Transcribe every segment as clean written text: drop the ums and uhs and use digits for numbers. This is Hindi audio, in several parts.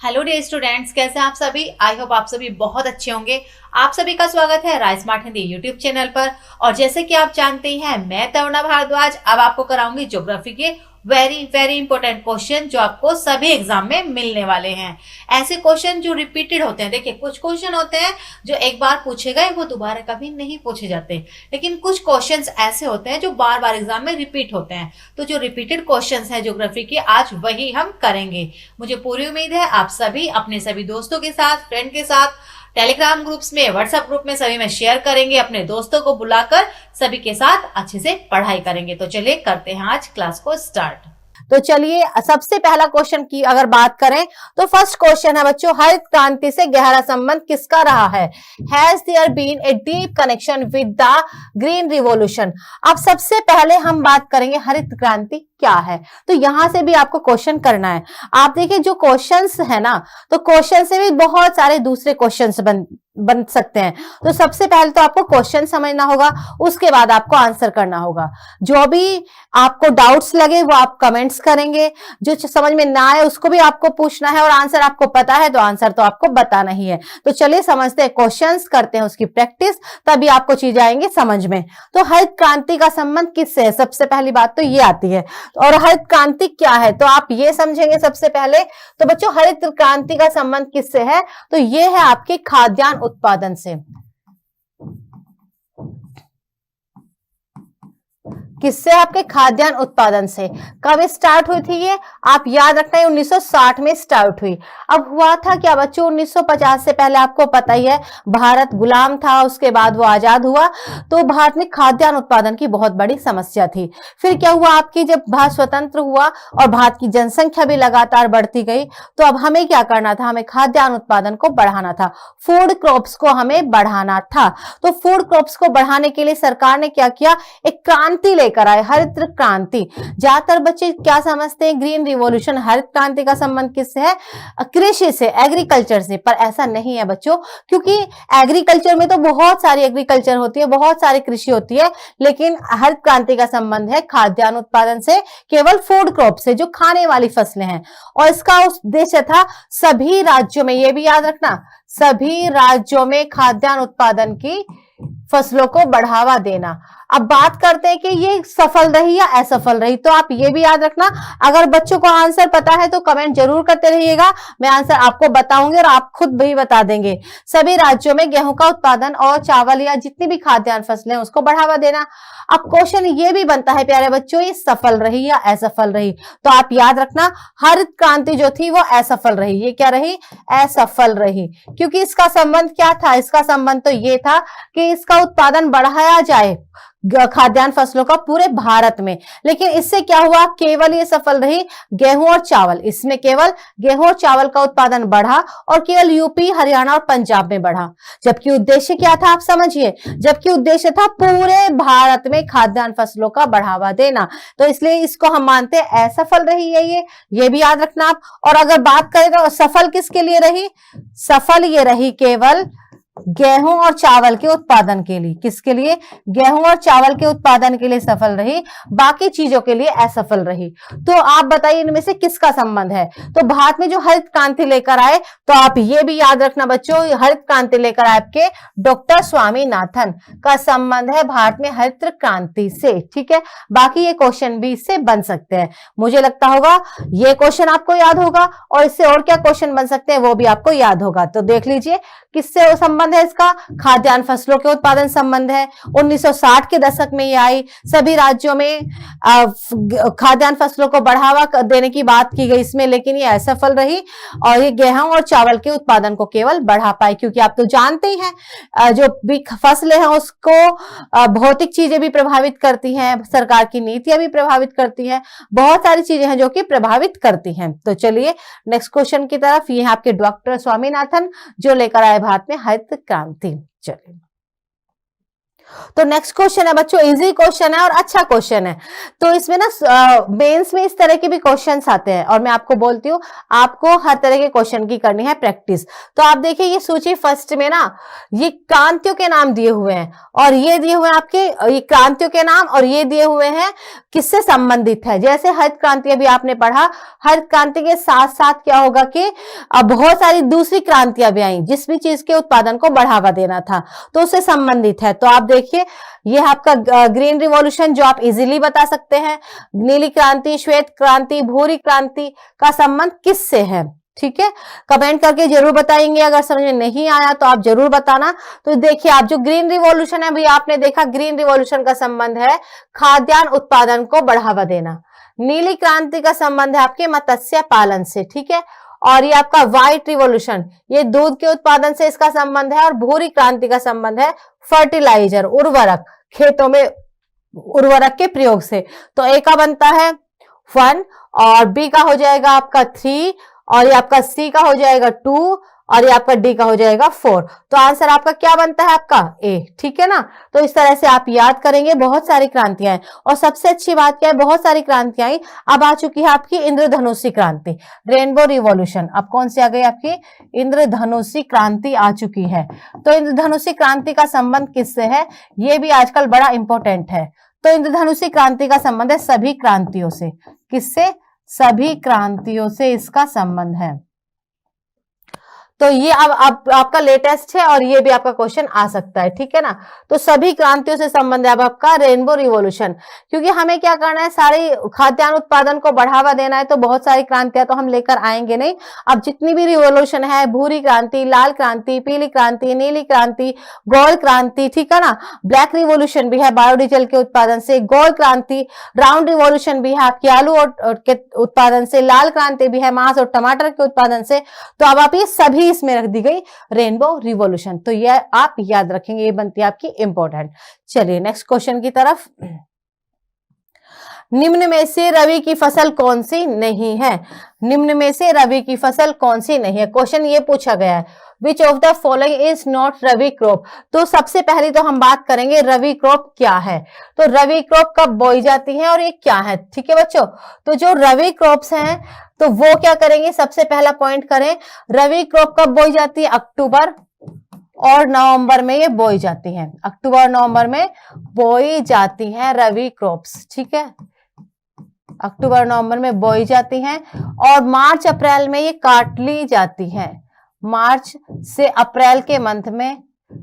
हेलो डियर स्टूडेंट्स, कैसे हैं आप सभी। आई होप आप सभी बहुत अच्छे होंगे। आप सभी का स्वागत है rise smart Hindi YouTube channel पर। और जैसे कि आप जानते हैं, मैं तरुणा भारद्वाज अब आपको कराऊंगी ज्योग्राफी के वेरी वेरी इंपॉर्टेंट क्वेश्चन जो आपको सभी एग्जाम में मिलने वाले हैं। ऐसे क्वेश्चन जो रिपीटेड होते हैं। देखिए, कुछ क्वेश्चन होते हैं जो एक बार पूछे गए वो दोबारा कभी नहीं पूछे जाते, लेकिन कुछ क्वेश्चंस ऐसे होते हैं जो बार बार एग्जाम में रिपीट होते हैं। तो जो रिपीटेड क्वेश्चंस हैं ज्योग्राफी के, आज वही हम करेंगे। मुझे पूरी उम्मीद है आप सभी अपने सभी दोस्तों के साथ, फ्रेंड के साथ, टेलीग्राम ग्रुप्स में, व्हाट्सएप ग्रुप में सभी में शेयर करेंगे। अपने दोस्तों को बुलाकर सभी के साथ अच्छे से पढ़ाई करेंगे। तो चलिए करते हैं आज क्लास को स्टार्ट। तो चलिए सबसे पहला क्वेश्चन की अगर बात करें तो फर्स्ट क्वेश्चन है बच्चों, हरित क्रांति से गहरा संबंध किसका रहा है? Has there been a deep connection with the green revolution. अब सबसे पहले हम बात करेंगे हरित क्रांति क्या है। तो यहां से भी आपको क्वेश्चन करना है। आप देखिए जो क्वेश्चंस है ना, तो क्वेश्चन से भी बहुत सारे दूसरे क्वेश्चंस बन सकते हैं। तो सबसे पहले तो आपको क्वेश्चन समझना होगा, उसके बाद आपको आंसर करना होगा। जो भी आपको डाउट्स लगे वो आप कमेंट्स करेंगे, जो समझ में ना आए उसको भी आपको पूछना है, और आंसर आपको पता है तो आंसर तो आपको बताना ही है। तो चलिए समझते हैं, क्वेश्चंस करते हैं उसकी प्रैक्टिस, तभी आपको चीजें आएंगी समझ में। तो हरित क्रांति का संबंध किससे है? सबसे पहली बात तो ये आती है। और हरित क्रांति क्या है तो आप ये समझेंगे सबसे पहले। तो बच्चों हरित क्रांति का संबंध किससे है? तो ये है आपके खाद्यान्न उत्पादन से। किससे? आपके खाद्यान्न उत्पादन से। कब स्टार्ट हुई थी ये? आप याद रखना है 1960 में स्टार्ट हुई। अब हुआ था क्या बच्चों, 1950 से पहले आपको पता ही है भारत गुलाम था, उसके बाद वो आजाद हुआ। तो भारत में खाद्यान्न उत्पादन की बहुत बड़ी समस्या थी। फिर क्या हुआ, आपकी जब भारत स्वतंत्र हुआ और भारत की जनसंख्या भी लगातार बढ़ती गई, तो अब हमें क्या करना था? हमें खाद्यान्न उत्पादन को बढ़ाना था, फूड क्रॉप्स को हमें बढ़ाना था। तो फूड क्रॉप्स को बढ़ाने के लिए सरकार ने क्या किया? एक क्रांति लेकर आए, हरित क्रांति। ज्यादातर बच्चे क्या समझते हैं, ग्रीन रिवॉल्यूशन, हरित क्रांति का संबंध किससे है? कृषि से, एग्रीकल्चर से। पर ऐसा नहीं है बच्चों, क्योंकि एग्रीकल्चर में तो बहुत सारी एग्रीकल्चर होती है, बहुत सारी कृषि होती है, लेकिन हरित क्रांति का संबंध है खाद्यान्न उत्पादन से, केवल फूड क्रॉप से, जो खाने वाली फसलें हैं। और इसका उद्देश्य था सभी राज्यों में, यह भी याद रखना, सभी राज्यों में खाद्यान्न उत्पादन की फसलों को बढ़ावा देना। अब बात करते हैं कि ये सफल रही या असफल रही। तो आप ये भी याद रखना, अगर बच्चों को आंसर पता है तो कमेंट जरूर करते रहिएगा, मैं आंसर आपको बताऊंगी और आप खुद भी बता देंगे। सभी राज्यों में गेहूं का उत्पादन और चावल या जितनी भी खाद्यान्न फसलें उसको बढ़ावा देना। अब क्वेश्चन ये भी बनता है प्यारे बच्चों, ये सफल रही या असफल रही? तो आप याद रखना, हरित क्रांति जो थी वो असफल रही। ये क्या रही? असफल रही। क्योंकि इसका संबंध क्या था? इसका संबंध तो ये था कि इसका उत्पादन बढ़ाया जाए खाद्यान्न फसलों का पूरे भारत में। लेकिन इससे क्या हुआ? केवल ये सफल रही गेहूं और चावल। इसमें केवल गेहूं और चावल का उत्पादन बढ़ा और केवल यूपी, हरियाणा और पंजाब में बढ़ा। जबकि उद्देश्य क्या था आप समझिए, जबकि उद्देश्य था पूरे भारत में खाद्यान्न फसलों का बढ़ावा देना। तो इसलिए इसको हम मानते हैं असफल रही है ये भी याद रखना आप। और अगर बात करें तो सफल किसके लिए रही? सफल ये रही केवल गेहूं और चावल के उत्पादन के लिए। किसके लिए? गेहूं और चावल के उत्पादन के लिए सफल रही, बाकी चीजों के लिए असफल रही। तो आप बताइए इनमें से किसका संबंध है? तो भारत में जो हरित क्रांति लेकर आए, तो आप ये भी याद रखना बच्चों, हरित क्रांति लेकर आए आपके डॉक्टर स्वामीनाथन का संबंध है भारत में हरित क्रांति से। ठीक है, बाकी ये क्वेश्चन भी इससे बन सकते हैं। मुझे लगता होगा ये क्वेश्चन आपको याद होगा, और इससे और क्या क्वेश्चन बन सकते हैं वो भी आपको याद होगा। तो देख लीजिए किससे संबंध है इसका? खाद्यान्न फसलों के उत्पादन संबंध है। 1960 के दशक में ये आई, सभी राज्यों में खाद्यान्न फसलों को बढ़ावा देने की बात की गई इसमें, लेकिन ये असफल रही। और ये गेहूं और चावल के उत्पादन को केवल बढ़ा पाई, क्योंकि आप तो जानते ही हैं जो भी फसलें हैं उसको भौतिक चीजें भी प्रभावित करती हैं, सरकार की नीतियां भी प्रभावित करती हैं, बहुत सारी चीजें हैं जो कि प्रभावित करती हैं। तो चलिए नेक्स्ट क्वेश्चन की तरफ। ये है आपके डॉक्टर स्वामीनाथन जो लेकर आए भारत में हरित क्रांति। चलिए तो नेक्स्ट क्वेश्चन है बच्चों, इजी क्वेश्चन है और अच्छा क्वेश्चन है। तो इसमें ना मेंस में इस तरह के भी क्वेश्चंस आते हैं और मैं आपको बोलती हूँ आपको हर तरह के क्वेश्चन की करनी है प्रैक्टिस। तो आप देखिए ये सूची फर्स्ट में ना ये क्रांतियों के नाम दिए हुए हैं और ये दिए हुए हैं आपके ये क्रांतियों के नाम और ये दिए हुए हैं किससे संबंधित है। जैसे हरित क्रांति अभी आपने पढ़ा, हरित क्रांति के साथ साथ क्या होगा कि बहुत सारी दूसरी क्रांतियां भी आई जिस भी चीज के उत्पादन को बढ़ावा देना था तो उससे संबंधित है। तो आप देखिए ये आपका ग्रीन रिवॉल्यूशन जो आप इजीली बता सकते हैं, नीली क्रांति, श्वेत क्रांति, भूरी क्रांति का संबंध किससे है, ठीक है। कमेंट करके जरूर बताएंगे, अगर समझ में नहीं आया तो आप जरूर बताना। तो देखिए आप जो ग्रीन रिवॉल्यूशन है, अभी आपने देखा ग्रीन रिवॉल्यूशन का संबंध है खाद्यान्न उत्पादन को बढ़ावा देना। नीली क्रांति का संबंध है आपके मत्स्य पालन से, ठीक है। और ये आपका व्हाइट रिवॉल्यूशन ये दूध के उत्पादन से इसका संबंध है। और भूरी क्रांति का संबंध है फर्टिलाइजर, उर्वरक, खेतों में उर्वरक के प्रयोग से। तो ए का बनता है 1 और बी का हो जाएगा आपका 3 और ये आपका सी का हो जाएगा 2 और ये आपका डी का हो जाएगा 4। तो आंसर आपका क्या बनता है आपका ए, ठीक है ना। तो इस तरह से आप याद करेंगे। बहुत सारी क्रांतियां हैं और सबसे अच्छी बात क्या है, बहुत सारी क्रांतियां आई। अब आ चुकी है आपकी इंद्रधनुषी क्रांति, रेनबो रिवॉल्यूशन। अब कौन सी आ गई आपकी इंद्रधनुषी क्रांति आ चुकी है। तो इंद्रधनुषी क्रांति का संबंध किससे है, ये भी आजकल बड़ा इंपॉर्टेंट है। तो इंद्रधनुषी क्रांति का संबंध है सभी क्रांतियों से। किससे, सभी क्रांतियों से इसका संबंध है। तो ये अब आपका लेटेस्ट है और ये भी आपका क्वेश्चन आ सकता है, ठीक है ना। तो सभी क्रांतियों से संबंध है अब आपका रेनबो रिवॉल्यूशन, क्योंकि हमें क्या करना है, सारी खाद्यान्न उत्पादन को बढ़ावा देना है। तो बहुत सारी क्रांतियां तो हम लेकर आएंगे नहीं। अब जितनी भी रिवॉल्यूशन है, भूरी क्रांति, लाल क्रांति, पीली क्रांति, नीली क्रांति, गोल्ड क्रांति, ठीक है ना। ब्लैक रिवॉल्यूशन भी है बायोडीजल के उत्पादन से, गोल्ड क्रांति, ब्राउन रिवॉल्यूशन भी है आपकी आलू के उत्पादन से, लाल क्रांति भी है मांस और टमाटर के उत्पादन से। तो अब आप ये सभी इसमें रख दी गई रेनबो रिवॉल्यूशन। तो ये आप याद रखेंगे, ये बनती है आपकी इंपॉर्टेंट। चलिए नेक्स्ट क्वेश्चन की तरफ। निम्न में से रबी की फसल कौन सी नहीं है, निम्न में से रबी की फसल कौन सी नहीं है। क्वेश्चन ये पूछा गया है, which of the following is not rabi crop. तो सबसे पहले तो हम बात करेंगे रबी क्रॉप क्या है। तो रबी क्रॉप कब बोई जाती है और ये क्या है, ठीक है बच्चों। तो जो रबी क्रॉप्स हैं तो वो क्या करेंगे, सबसे पहला पॉइंट करें, रबी क्रॉप कब बोई जाती है, अक्टूबर और नवंबर में ये बोई जाती है। अक्टूबर और नवंबर में बोई जाती है रबी क्रॉप्स, ठीक है। अक्टूबर नवंबर में बोई जाती हैं और मार्च अप्रैल में ये काट ली जाती है। मार्च से अप्रैल के मंथ में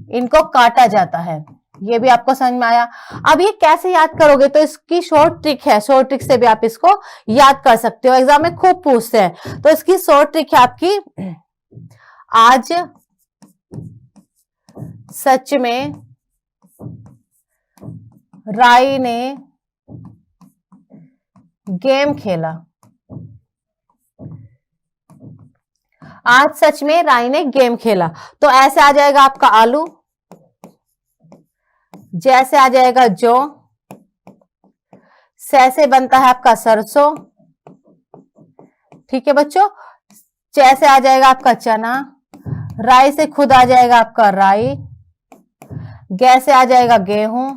इनको काटा जाता है। ये भी आपको समझ में आया। अब ये कैसे याद करोगे, तो इसकी शॉर्ट ट्रिक है, शॉर्ट ट्रिक से भी आप इसको याद कर सकते हो, एग्जाम में खूब पूछते हैं। तो इसकी शॉर्ट ट्रिक है आपकी, आज सच में राई ने गेम खेला। आज सच में राई ने गेम खेला। तो ऐसे आ जाएगा आपका आलू, जैसे आ जाएगा जौ, से बनता है आपका सरसों, ठीक है बच्चों। जैसे आ जाएगा आपका चना, राई से खुद आ जाएगा आपका राई, गे से आ जाएगा गेहूं,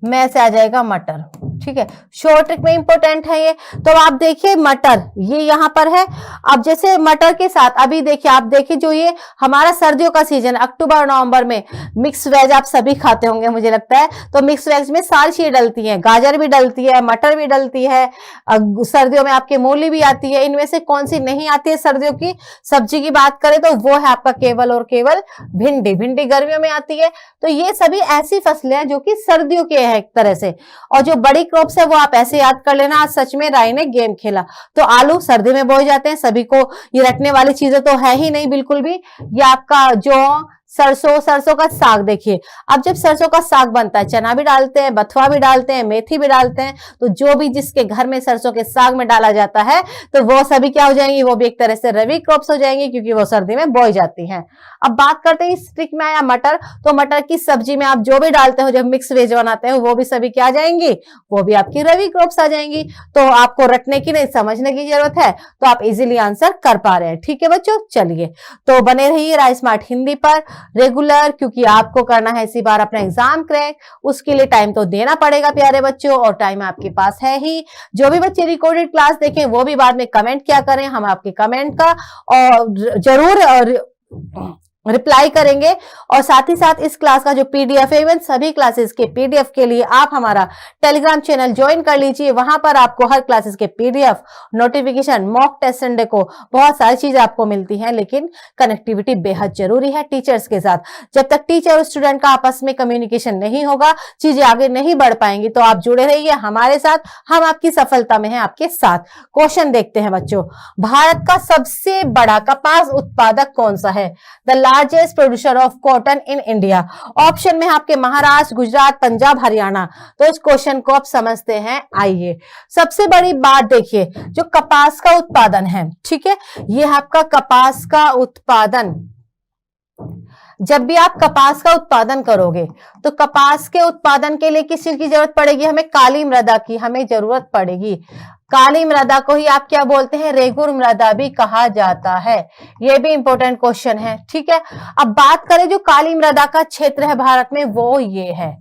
में से आ जाएगा मटर, ठीक है। शॉर्ट ट्रिक में इंपॉर्टेंट है ये। तो आप देखिए मटर ये यहां पर है। अब जैसे मटर के साथ अभी देखिए, आप देखिए जो ये हमारा सर्दियों का सीजन है, अक्टूबर और नवंबर में मिक्स वेज आप सभी खाते होंगे मुझे लगता है। तो मिक्स वेज में सारी चीजें डलती हैं, गाजर भी डलती है, मटर भी डलती है, सर्दियों में आपकी मूली भी आती है। इनमें से कौन सी नहीं आती है सर्दियों की सब्जी की बात करें तो वो है आपका केवल और केवल भिंडी। भिंडी गर्मियों में आती है। तो ये सभी ऐसी फसलें हैं जो कि सर्दियों के है एक तरह से। और जो बड़ी क्रॉप्स है वो आप ऐसे याद कर लेना, आज सच में राई ने गेम खेला। तो आलू सर्दी में बोए जाते हैं, सभी को ये रटने वाली चीजें तो है ही नहीं बिल्कुल भी। ये आपका जो सरसों, सरसों का साग देखिए, अब जब सरसों का साग बनता है चना भी डालते हैं, बथुआ भी डालते हैं, मेथी भी डालते हैं। तो जो भी जिसके घर में सरसों के साग में डाला जाता है तो वो सभी क्या हो जाएंगी, वो भी एक तरह से रबी क्रॉप्स हो जाएंगी क्योंकि वो सर्दी में बोई जाती हैं। अब बात करते हैं इस ट्रिक में आया मटर। तो मटर की सब्जी में आप जो भी डालते हो, जब मिक्स वेज बनाते हो, वो भी सभी क्या आ जाएंगी, वो भी आपकी रबी क्रॉप्स आ जाएंगी। तो आपको रटने की नहीं समझने की जरूरत है, तो आप इजीली आंसर कर पा रहे हैं, ठीक है बच्चों। चलिए तो बने रहिए राइस स्मार्ट हिंदी पर। रेगुलर, क्योंकि आपको करना है इसी बार अपना एग्जाम क्रैक। उसके लिए टाइम तो देना पड़ेगा प्यारे बच्चों, और टाइम आपके पास है ही। जो भी बच्चे रिकॉर्डेड क्लास देखें वो भी बाद में कमेंट क्या करें, हम आपके कमेंट का और जरूर रिप्लाई करेंगे। और साथ ही साथ इस क्लास का जो पीडीएफ है, इवन सभी क्लासेस के पीडीएफ के लिए आप हमारा टेलीग्राम चैनल ज्वाइन कर लीजिए। वहां पर आपको हर क्लासेस के PDF, notification, mock test Sunday को बहुत सारी चीजें आपको मिलती हैं, लेकिन कनेक्टिविटी बेहद जरूरी है टीचर्स के साथ। जब तक टीचर और स्टूडेंट का आपस में कम्युनिकेशन नहीं होगा, चीजें आगे नहीं बढ़ पाएंगी। तो आप जुड़े रहिए हमारे साथ, हम आपकी सफलता में हैं आपके साथ। क्वेश्चन देखते हैं बच्चों, भारत का सबसे बड़ा कपास उत्पादक कौन सा है? The largest producer of cotton in India. Option में आपके महाराष्ट्र, गुजरात, पंजाब, हरियाणा। तो इस क्वेश्चन को आप समझते हैं। आइए, सबसे बड़ी बात देखिए, जो कपास का उत्पादन है, ठीक है, ये आपका कपास का उत्पादन। जब भी आप कपास का उत्पादन करोगे तो कपास के उत्पादन के लिए किस चीज की जरूरत पड़ेगी? हमें काली मृदा की हमें जरूरत पड़ेगी। काली मृदा को ही आप क्या बोलते हैं? रेगुर मृदा भी कहा जाता है। यह भी इंपॉर्टेंट क्वेश्चन है, ठीक है। अब बात करें जो काली मृदा का क्षेत्र है भारत में, वो ये है,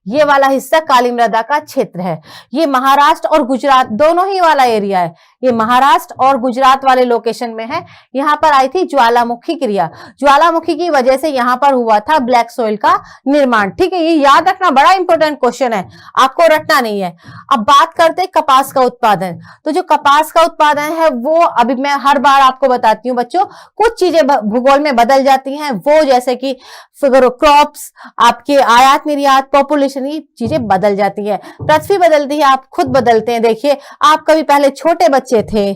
ये वाला हिस्सा काली मृदा का क्षेत्र है। ये महाराष्ट्र और गुजरात दोनों ही वाला एरिया है। ये महाराष्ट्र और गुजरात वाले लोकेशन में है। यहां पर आई थी ज्वालामुखी क्रिया, ज्वालामुखी की वजह से यहां पर हुआ था ब्लैक सोइल का निर्माण, ठीक है। ये याद रखना, बड़ा इंपॉर्टेंट क्वेश्चन है, आपको रटना नहीं है। अब बात करते हैं कपास का उत्पादन। तो जो कपास का उत्पादन है वो अभी मैं हर बार आपको बताती हूँ बच्चों, कुछ चीजें भूगोल में बदल जाती हैं, वो जैसे कि क्रॉप्स, आपके आयात निर्यात, पॉपुलेशन, ये चीजें बदल जाती है। पृथ्वी बदलती है, आप खुद बदलते हैं। देखिए, आप कभी पहले छोटे बच्चे थे,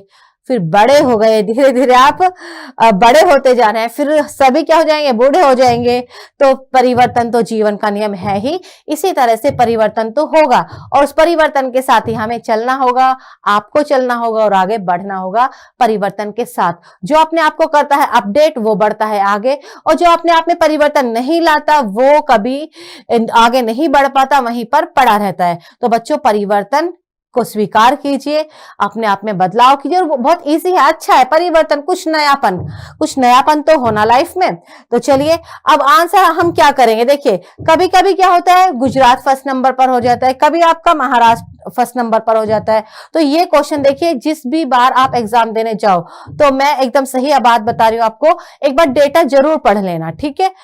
फिर बड़े हो गए, धीरे धीरे आप बड़े होते जा रहे हैं, फिर सभी क्या हो जाएंगे? बूढ़े हो जाएंगे। तो परिवर्तन तो जीवन का नियम है ही, इसी तरह से परिवर्तन तो होगा, और उस परिवर्तन के साथ ही हमें चलना होगा, आपको चलना होगा और आगे बढ़ना होगा परिवर्तन के साथ। जो अपने आप को करता है अपडेट, वो बढ़ता है आगे, और जो अपने आप में परिवर्तन नहीं लाता, वो कभी आगे नहीं बढ़ पाता, वहीं पर पड़ा रहता है। तो बच्चों, परिवर्तन को स्वीकार कीजिए, अपने आप में बदलाव कीजिए, और वो बहुत इजी है, अच्छा है परिवर्तन, कुछ नयापन तो होना लाइफ में। तो चलिए, अब आंसर हम क्या करेंगे? देखिए, कभी कभी क्या होता है, गुजरात फर्स्ट नंबर पर हो जाता है, कभी आपका महाराष्ट्र फर्स्ट नंबर पर हो जाता है। तो ये क्वेश्चन देखिए, जिस भी बार आप एग्जाम देने जाओ, तो मैं एकदम सही बात बता रही हूं आपको, एक बार डेटा जरूर पढ़ लेना, ठीक है।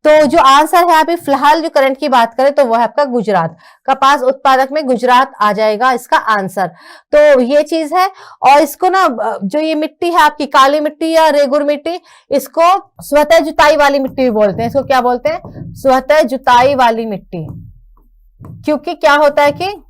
तो जो आंसर है अभी फिलहाल जो करंट की बात करें तो वो है आपका गुजरात। कपास उत्पादक में गुजरात आ जाएगा इसका आंसर। तो ये चीज है, और इसको ना, जो ये मिट्टी है आपकी काली मिट्टी या रेगुर मिट्टी, इसको स्वतः जुताई वाली मिट्टी भी बोलते हैं। इसको क्या बोलते हैं? स्वतः जुताई वाली मिट्टी। क्योंकि क्या होता है कि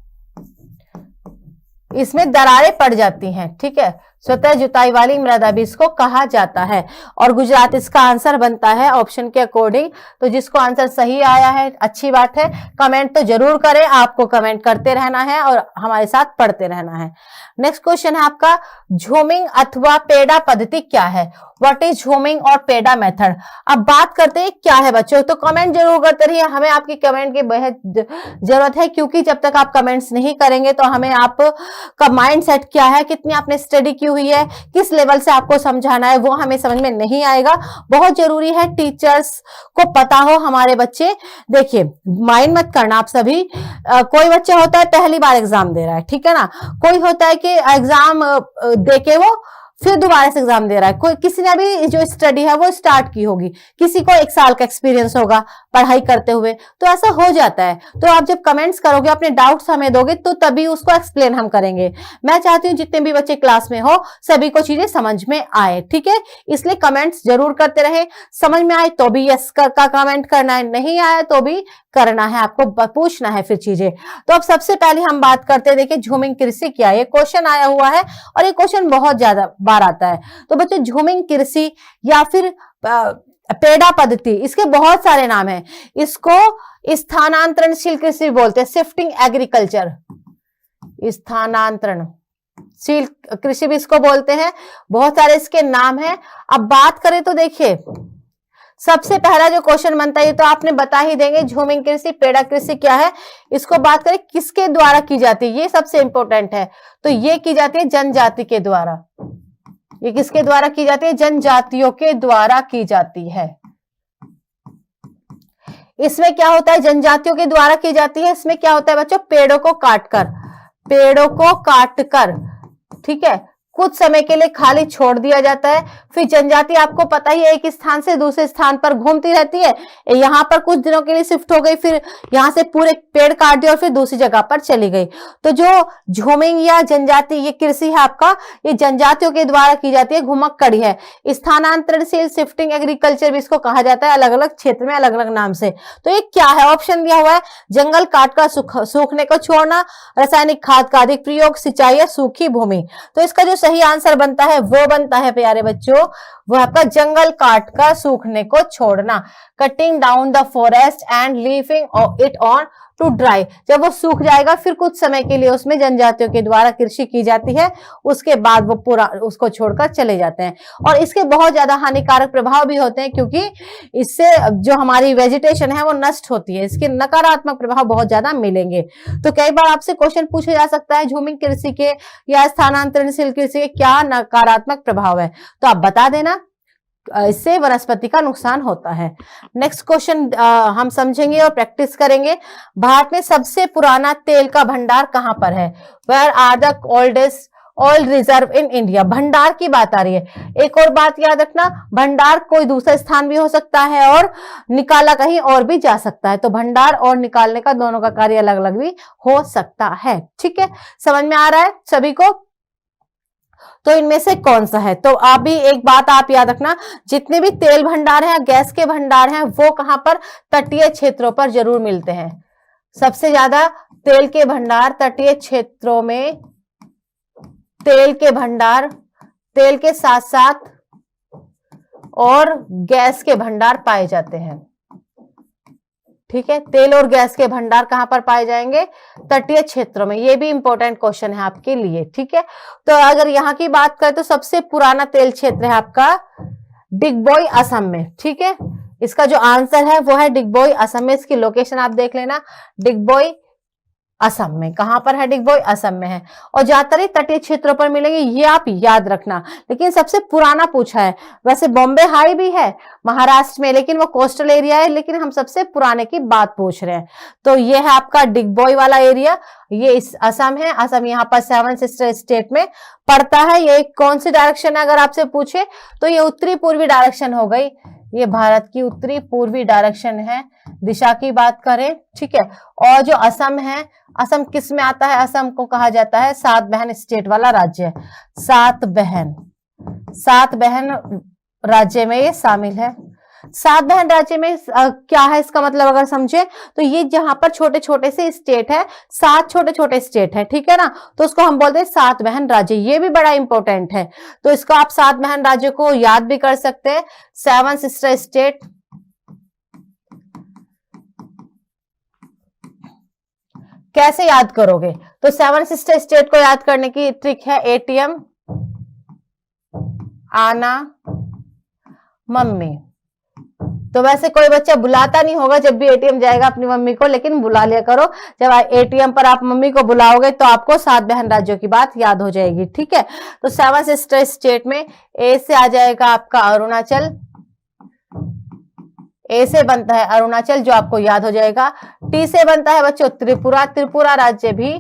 इसमें दरारें पड़ जाती हैं, ठीक है। स्वतः जुताई वाली मृदा भी इसको कहा जाता है, और गुजरात इसका आंसर बनता है ऑप्शन के अकॉर्डिंग। तो जिसको आंसर सही आया है, अच्छी बात है, कमेंट तो जरूर करें, आपको कमेंट करते रहना है और हमारे साथ पढ़ते रहना है। नेक्स्ट क्वेश्चन है आपका, झूमिंग अथवा पेड़ा पद्धति क्या है? व्हाट इज झूमिंग और पेड़ा मेथड? अब बात करते हैं क्या है बच्चों, तो कमेंट जरूर करते रहिए, हमें आपकी कमेंट की बेहद जरूरत है, क्योंकि जब तक आप कमेंट्स नहीं करेंगे तो हमें आपका माइंड सेट क्या है, कितनी आपने स्टडी की हुई है, किस लेवल से आपको समझाना है, वो हमें समझ में नहीं आएगा। बहुत जरूरी है टीचर्स को पता हो हमारे बच्चे। देखिए, माइंड मत करना आप सभी, कोई बच्चा होता है पहली बार एग्जाम दे रहा है, ठीक है ना, कोई होता है कि एग्जाम देके वो फिर दोबारा से एग्जाम दे रहा है, कोई किसी ने अभी जो स्टडी है वो स्टार्ट की होगी, किसी को 1 साल का एक्सपीरियंस होगा पढ़ाई करते हुए, तो ऐसा हो जाता है। तो आप जब कमेंट्स करोगे, अपने डाउट्स हमें दोगे, तो तभी उसको एक्सप्लेन हम करेंगे। मैं चाहती हूँ जितने भी बच्चे क्लास में हो, सभी को चीजें समझ में आए, ठीक है। इसलिए कमेंट्स जरूर करते रहे, समझ में आए तो भी यस का कमेंट करना है, नहीं आया तो भी करना है, आपको पूछना है फिर चीजें। तो अब सबसे पहले हम बात करते हैं, देखिए झूमिंग कृषि क्या है। ये क्वेश्चन आया हुआ है और ये क्वेश्चन बहुत ज्यादा बार आता है। तो बच्चों, झूमिंग कृषि या फिर पेड़ा पद्धति, इसके बहुत सारे नाम हैं। इसको स्थानांतरणशील कृषि बोलते हैं, शिफ्टिंग एग्रीकल्चर, स्थानांतरणशील कृषि भी इसको बोलते हैं, बहुत सारे इसके नाम हैं। अब बात करें तो देखिए, सबसे पहला जो क्वेश्चन बनता है, ये तो आपने बता ही देंगे, झूमिंग कृषि, पेड़ा कृषि क्या है। इसको बात करें किसके द्वारा की जाती है, ये सबसे इंपॉर्टेंट है। तो ये की जाती है जनजाति के द्वारा। ये किसके द्वारा की जाती है? जनजातियों के द्वारा की जाती है। इसमें क्या होता है, जनजातियों के द्वारा की जाती है। इसमें क्या होता है बच्चों, पेड़ों को काटकर, ठीक है, कुछ समय के लिए खाली छोड़ दिया जाता है। फिर जनजाति आपको पता ही है एक स्थान से दूसरे स्थान पर घूमती रहती है। यहाँ पर कुछ दिनों के लिए शिफ्ट हो गई, फिर यहाँ से पूरे पेड़ काट दिया और फिर दूसरी जगह पर चली गई। तो जो झूमिंग या जनजाति ये कृषि है आपका, ये जनजातियों के द्वारा की जाती है, घुमक्कड़ी है। स्थानांतरणशील शिफ्टिंग एग्रीकल्चर भी इसको कहा जाता है, अलग अलग क्षेत्र में अलग अलग नाम से। तो ये क्या है, ऑप्शन दिया हुआ है, जंगल काटकर सूखने को छोड़ना, रासायनिक खाद का अधिक प्रयोग, सिंचाई या सूखी भूमि। तो इसका जो सही आंसर बनता है वो बनता है प्यारे बच्चों, वो आपका जंगल काटकर सूखने को छोड़ना, cutting down the forest and leaving it on to dry. जब वो सूख जाएगा फिर कुछ समय के लिए उसमें जनजातियों के द्वारा कृषि की जाती है, उसके बाद वो पूरा उसको छोड़कर चले जाते हैं। और इसके बहुत ज्यादा हानिकारक प्रभाव भी होते हैं, क्योंकि इससे जो हमारी वेजिटेशन है वो नष्ट होती है। इसके नकारात्मक प्रभाव बहुत ज्यादा मिलेंगे। तो कई बार आपसे क्वेश्चन पूछा जा सकता है, झूमिंग कृषि के या स्थानांतरणशील कृषि के क्या नकारात्मक प्रभाव है, तो आप बता देना, इससे वनस्पति का नुकसान होता है। नेक्स्ट क्वेश्चन हम समझेंगे और प्रैक्टिस करेंगे। भारत में सबसे पुराना तेल का भंडार कहां पर है? Where are the oldest oil reserve in India? भंडार की बात आ रही है। एक और बात याद रखना, भंडार कोई दूसरा स्थान भी हो सकता है और निकाला कहीं और भी जा सकता है। तो भंडार और निकालने का दोनों का कार्य अलग अलग भी हो सकता है। ठीक है, समझ में आ रहा है सभी को? तो इनमें से कौन सा है? तो अभी एक बात आप याद रखना, जितने भी तेल भंडार हैं, गैस के भंडार हैं, वो कहां पर? तटीय क्षेत्रों पर जरूर मिलते हैं। सबसे ज्यादा तेल के भंडार तटीय क्षेत्रों में, तेल के भंडार, तेल के साथ साथ और गैस के भंडार पाए जाते हैं। ठीक है, तेल और गैस के भंडार कहां पर पाए जाएंगे? तटीय क्षेत्रों में। ये भी इंपॉर्टेंट क्वेश्चन है आपके लिए। ठीक है, तो अगर यहां की बात करें तो सबसे पुराना तेल क्षेत्र है आपका डिगबोई, असम में। ठीक है, इसका जो आंसर है वो है डिगबोई, असम में। इसकी लोकेशन आप देख लेना, डिगबोई असम में। कहां पर है? डिगबोई असम में है। और ज्यादातर ही तटीय क्षेत्रों पर मिलेंगे, ये आप याद रखना। लेकिन सबसे पुराना पूछा है। वैसे बॉम्बे हाई भी है महाराष्ट्र में, लेकिन वो कोस्टल एरिया है, लेकिन हम सबसे पुराने की बात पूछ रहे हैं। तो ये है आपका डिगबोई वाला एरिया, ये इस असम है। असम यहाँ पर 7 सिस्टर स्टेट में पड़ता है। ये कौन सी डायरेक्शन है अगर आपसे पूछे तो ये उत्तरी पूर्वी डायरेक्शन हो गई। ये भारत की उत्तरी पूर्वी डायरेक्शन है, दिशा की बात करें। ठीक है, और जो असम है, असम किस में आता है? असम को कहा जाता है 7 बहन स्टेट वाला राज्य। 7 बहन राज्य में ये शामिल है। 7 बहन राज्य में क्या है इसका मतलब अगर समझे तो ये जहां पर छोटे छोटे से स्टेट है, 7 छोटे छोटे स्टेट है। ठीक है ना, तो उसको हम बोलते हैं 7 बहन राज्य। ये भी बड़ा इंपॉर्टेंट है, तो इसको आप 7 बहन राज्य को याद भी कर सकते हैं। 7 सिस्टर स्टेट। कैसे याद करोगे? तो 7 सिस्टर स्टेट को याद करने की ट्रिक है एटीएम, आना, मम्मी। तो वैसे कोई बच्चा बुलाता नहीं होगा जब भी एटीएम जाएगा अपनी मम्मी को, लेकिन बुला लिया करो। जब एटीएम पर आप मम्मी को बुलाओगे तो आपको 7 बहन राज्यों की बात याद हो जाएगी। ठीक है, तो 7 सिस्टर स्टेट में ए से आ जाएगा आपका अरुणाचल। ए से बनता है अरुणाचल, जो आपको याद हो जाएगा। टी से बनता है बच्चों त्रिपुरा। त्रिपुरा राज्य भी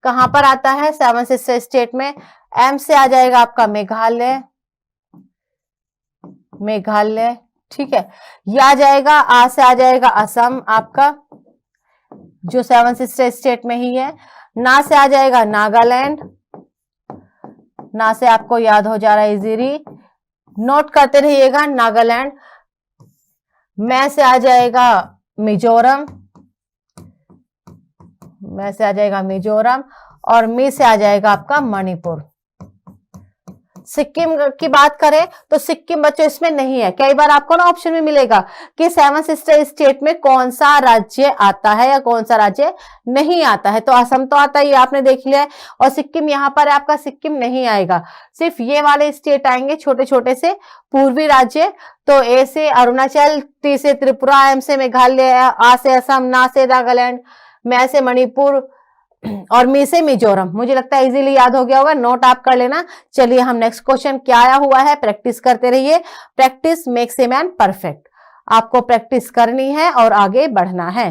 कहां पर आता है? 7 सिस्टर स्टेट में। एम से आ जाएगा आपका मेघालय, मेघालय। ठीक है, यह आ जाएगा, आ से आ जाएगा असम आपका, जो 7 सिस्टर स्टेट में ही है। ना से आ जाएगा नागालैंड, ना से आपको याद हो जा रहा है इजीली, नोट करते रहिएगा नागालैंड। मैं से आ जाएगा मिजोरम, मैं से आ जाएगा मिजोरम, और मी से आ जाएगा आपका मणिपुर। सिक्किम की बात करें तो सिक्किम बच्चों इसमें नहीं है। कई बार आपको ना ऑप्शन में मिलेगा कि 7 सिस्टर स्टेट में कौन सा राज्य आता है या कौन सा राज्य नहीं आता है। तो असम तो आता ही आपने देख लिया है, और सिक्किम यहाँ पर है आपका, सिक्किम नहीं आएगा। सिर्फ ये वाले स्टेट आएंगे छोटे छोटे से पूर्वी राज्य। तो ए से अरुणाचल, टी से त्रिपुरा, एम से मेघालय, आ से असम, ना से नागालैंड, मैं से मणिपुर और मी से मिजोरम। मुझे लगता है इजीली याद हो गया होगा, नोट आप कर लेना। चलिए हम नेक्स्ट क्वेश्चन क्या आया हुआ है प्रैक्टिस करते रहिए। Practice makes a man perfect. आपको प्रैक्टिस करनी है और आगे बढ़ना है।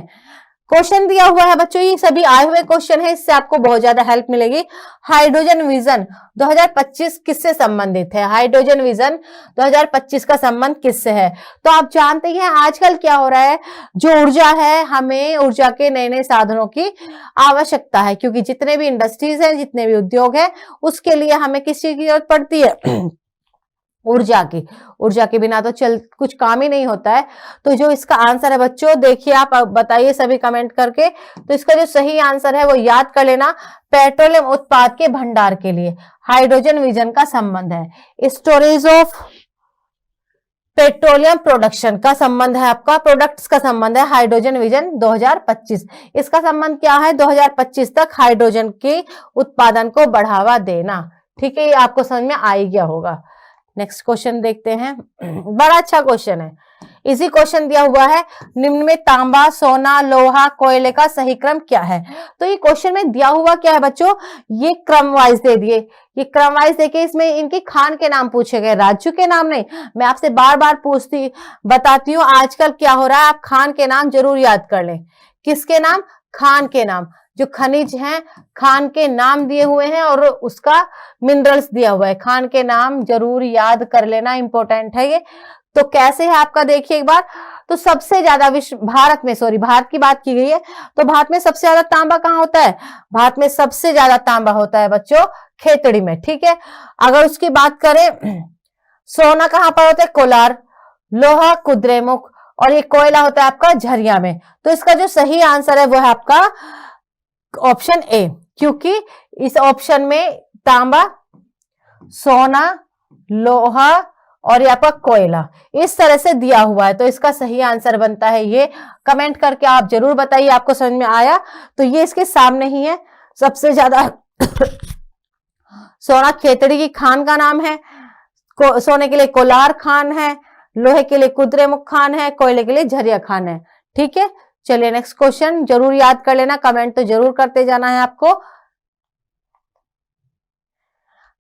क्वेश्चन दिया हुआ है बच्चों, ये सभी आए हुए क्वेश्चन है, इससे आपको बहुत ज्यादा हेल्प मिलेगी। हाइड्रोजन विजन 2025 किससे संबंधित है? हाइड्रोजन विजन 2025 का संबंध किससे है? तो आप जानते हैं आजकल क्या हो रहा है, जो ऊर्जा है, हमें ऊर्जा के नए नए साधनों की आवश्यकता है, क्योंकि जितने भी इंडस्ट्रीज हैं, जितने भी उद्योग हैं, उसके लिए हमें किस चीज की जरूरत पड़ती है? ऊर्जा की। ऊर्जा के बिना तो कुछ काम ही नहीं होता है। तो जो इसका आंसर है बच्चों, देखिए आप बताइए सभी कमेंट करके। तो इसका जो सही आंसर है वो याद कर लेना, पेट्रोलियम उत्पाद के भंडार के लिए हाइड्रोजन विजन का संबंध है। स्टोरेज ऑफ पेट्रोलियम प्रोडक्शन का संबंध है, आपका प्रोडक्ट्स का संबंध है हाइड्रोजन विजन 2025। इसका संबंध क्या है? 2025 तक हाइड्रोजन के उत्पादन को बढ़ावा देना। ठीक है, ये आपको समझ में आ ही गया होगा। नेक्स्ट क्वेश्चन देखते हैं, बड़ा अच्छा क्वेश्चन है। इसी क्वेश्चन दिया हुआ है, निम्न में तांबा, सोना, लोहा, कोयले का सही क्रम क्या है? तो ये क्वेश्चन में दिया हुआ क्या है बच्चों, ये क्रम वाइज दे दिए, ये क्रम वाइज देके इसमें इनके खान के नाम पूछे गए, राज्यों के नाम नहीं। मैं आपसे बार बार बताती हूँ, आजकल क्या हो रहा है, आप खान के नाम जरूर याद कर लें। किसके नाम? खान के नाम। जो खनिज हैं, खान के नाम दिए हुए हैं और उसका मिनरल्स दिया हुआ है, खान के नाम जरूर याद कर लेना, इंपॉर्टेंट है ये। तो कैसे है आपका, देखिए एक बार। तो सबसे ज्यादा भारत की बात की गई है, तो भारत में सबसे ज्यादा तांबा कहाँ होता है? भारत में सबसे ज्यादा तांबा होता है बच्चों खेतड़ी में। ठीक है, अगर उसकी बात करें, सोना कहाँ पर होता है? कोलार, लोहा कुद्रेमुख, और ये कोयला होता है आपका झरिया में। तो इसका जो सही आंसर है वो है आपका ऑप्शन ए, क्योंकि इस ऑप्शन में तांबा, सोना, लोहा और ये आपका कोयला इस तरह से दिया हुआ है, तो इसका सही आंसर बनता है ये। कमेंट करके आप जरूर बताइए आपको समझ में आया। तो ये इसके सामने ही है, सबसे ज्यादा सोना खेतड़ी की खान का नाम है, सोने के लिए कोलार खान है, लोहे के लिए कुद्रेमुख खान है, कोयले के लिए झरिया खान है। ठीक है, चलिए नेक्स्ट क्वेश्चन जरूर याद कर लेना, कमेंट तो जरूर करते जाना है आपको।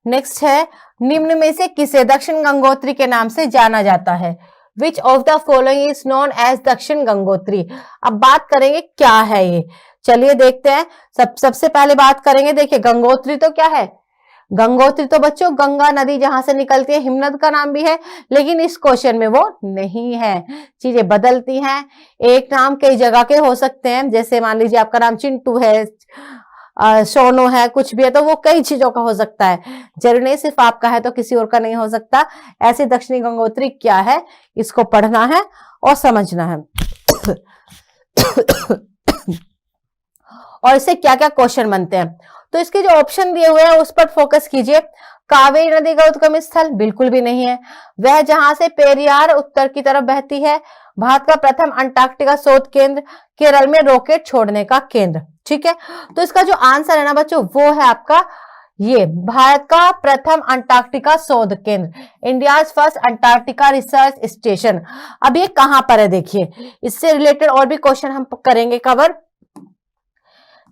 नेक्स्ट है, निम्न में से किसे दक्षिण गंगोत्री के नाम से जाना जाता है? Which of the following is known as Dakshin Gangotri? अब बात करेंगे क्या है ये, चलिए देखते हैं। सबसे पहले बात करेंगे, देखिए गंगोत्री तो क्या है? गंगोत्री तो बच्चों गंगा नदी जहां से निकलती है, हिमनद का नाम भी है, लेकिन इस क्वेश्चन में वो नहीं है। चीजें बदलती हैं, एक नाम कई जगह के हो सकते हैं, जैसे मान लीजिए आपका नाम चिंटू है, सोनू है, कुछ भी है, तो वो कई चीजों का हो सकता है, जरूर नहीं सिर्फ आपका है तो किसी और का नहीं हो सकता। ऐसी दक्षिणी गंगोत्री क्या है, इसको पढ़ना है और समझना है। और इससे क्या क्या क्वेश्चन बनते हैं, तो इसके जो ऑप्शन दिए हुए हैं उस पर फोकस कीजिए। कावेरी नदी का उद्गम स्थल बिल्कुल भी नहीं है, वह जहां से पेरियार उत्तर की तरफ बहती है। भारत का प्रथम अंटार्कटिका शोध केंद्र, केरल में रॉकेट छोड़ने का केंद्र। ठीक है, तो इसका जो आंसर है ना बच्चों, वो है आपका ये, भारत का प्रथम अंटार्कटिका शोध केंद्र, India's first Antarctica research station. अब ये कहां पर है देखिए, इससे रिलेटेड और भी क्वेश्चन हम करेंगे कवर।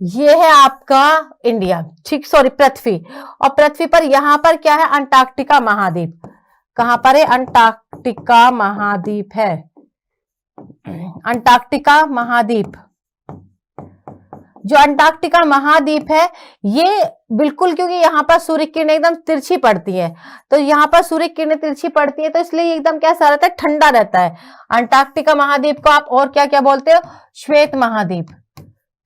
ये है आपका इंडिया, ठीक, सॉरी पृथ्वी, और पृथ्वी पर यहां पर क्या है? अंटार्कटिका महाद्वीप। कहां पर है? अंटार्कटिका महाद्वीप है, अंटार्कटिका महाद्वीप। जो अंटार्कटिका महाद्वीप है ये बिल्कुल, क्योंकि यहाँ पर सूर्य किरणें एकदम तिरछी पड़ती है, तो यहाँ पर सूर्य किरणें तिरछी पड़ती है, तो इसलिए एकदम कैसा रहता है? ठंडा रहता है। अंटार्कटिका महाद्वीप को आप और क्या क्या बोलते हो? श्वेत महाद्वीप,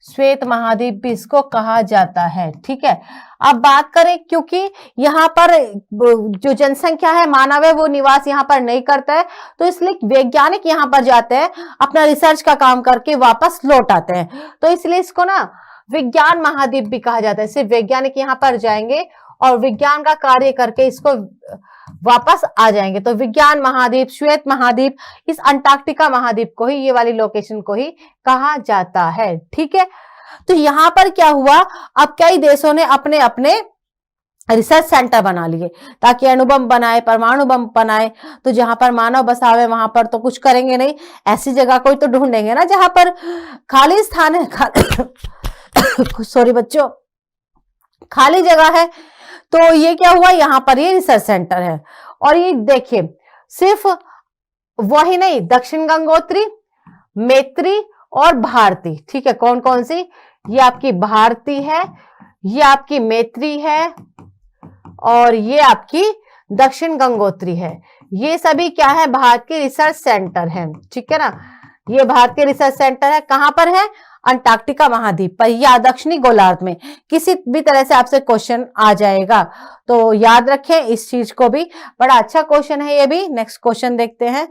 श्वेत महाद्वीप भी इसको कहा जाता है। ठीक है, अब बात करें, क्योंकि यहाँ पर जो जनसंख्या है, मानव है, वो निवास यहाँ पर नहीं करता है, तो इसलिए वैज्ञानिक यहाँ पर जाते हैं, अपना रिसर्च का काम करके वापस लौट आते हैं, तो इसलिए इसको ना विज्ञान महाद्वीप भी कहा जाता है। सिर्फ वैज्ञानिक यहाँ पर जाएंगे और विज्ञान का कार्य करके इसको वापस आ जाएंगे, तो विज्ञान महाद्वीप, श्वेत महाद्वीप, इस अंटार्कटिका महाद्वीप को ही, ये वाली लोकेशन को ही कहा जाता है। ठीक है, तो यहां पर क्या हुआ, अब कई देशों ने अपने अपने रिसर्च सेंटर बना लिए ताकि अणुबम बनाए, परमाणु बम बनाए। तो जहां पर मानव बसावे वहां पर तो कुछ करेंगे नहीं, ऐसी जगह कोई तो ढूंढेंगे ना जहां पर खाली स्थान है, सॉरी बच्चों, खाली जगह है। तो ये क्या हुआ, यहाँ पर ये रिसर्च सेंटर है, और ये देखिए सिर्फ वही नहीं, दक्षिण गंगोत्री, मैत्री और भारती। ठीक है, कौन कौन सी? ये आपकी भारती है, ये आपकी मैत्री है और ये आपकी दक्षिण गंगोत्री है। ये सभी क्या है? भारत के रिसर्च सेंटर है। ठीक है ना, ये भारत के रिसर्च सेंटर है। कहां पर है? अंटार्कटिका महाद्वीप पर या दक्षिणी गोलार्ध में। किसी भी तरह से आपसे क्वेश्चन आ जाएगा, तो याद रखें इस चीज को भी। बड़ा अच्छा क्वेश्चन है ये भी। नेक्स्ट क्वेश्चन देखते हैं।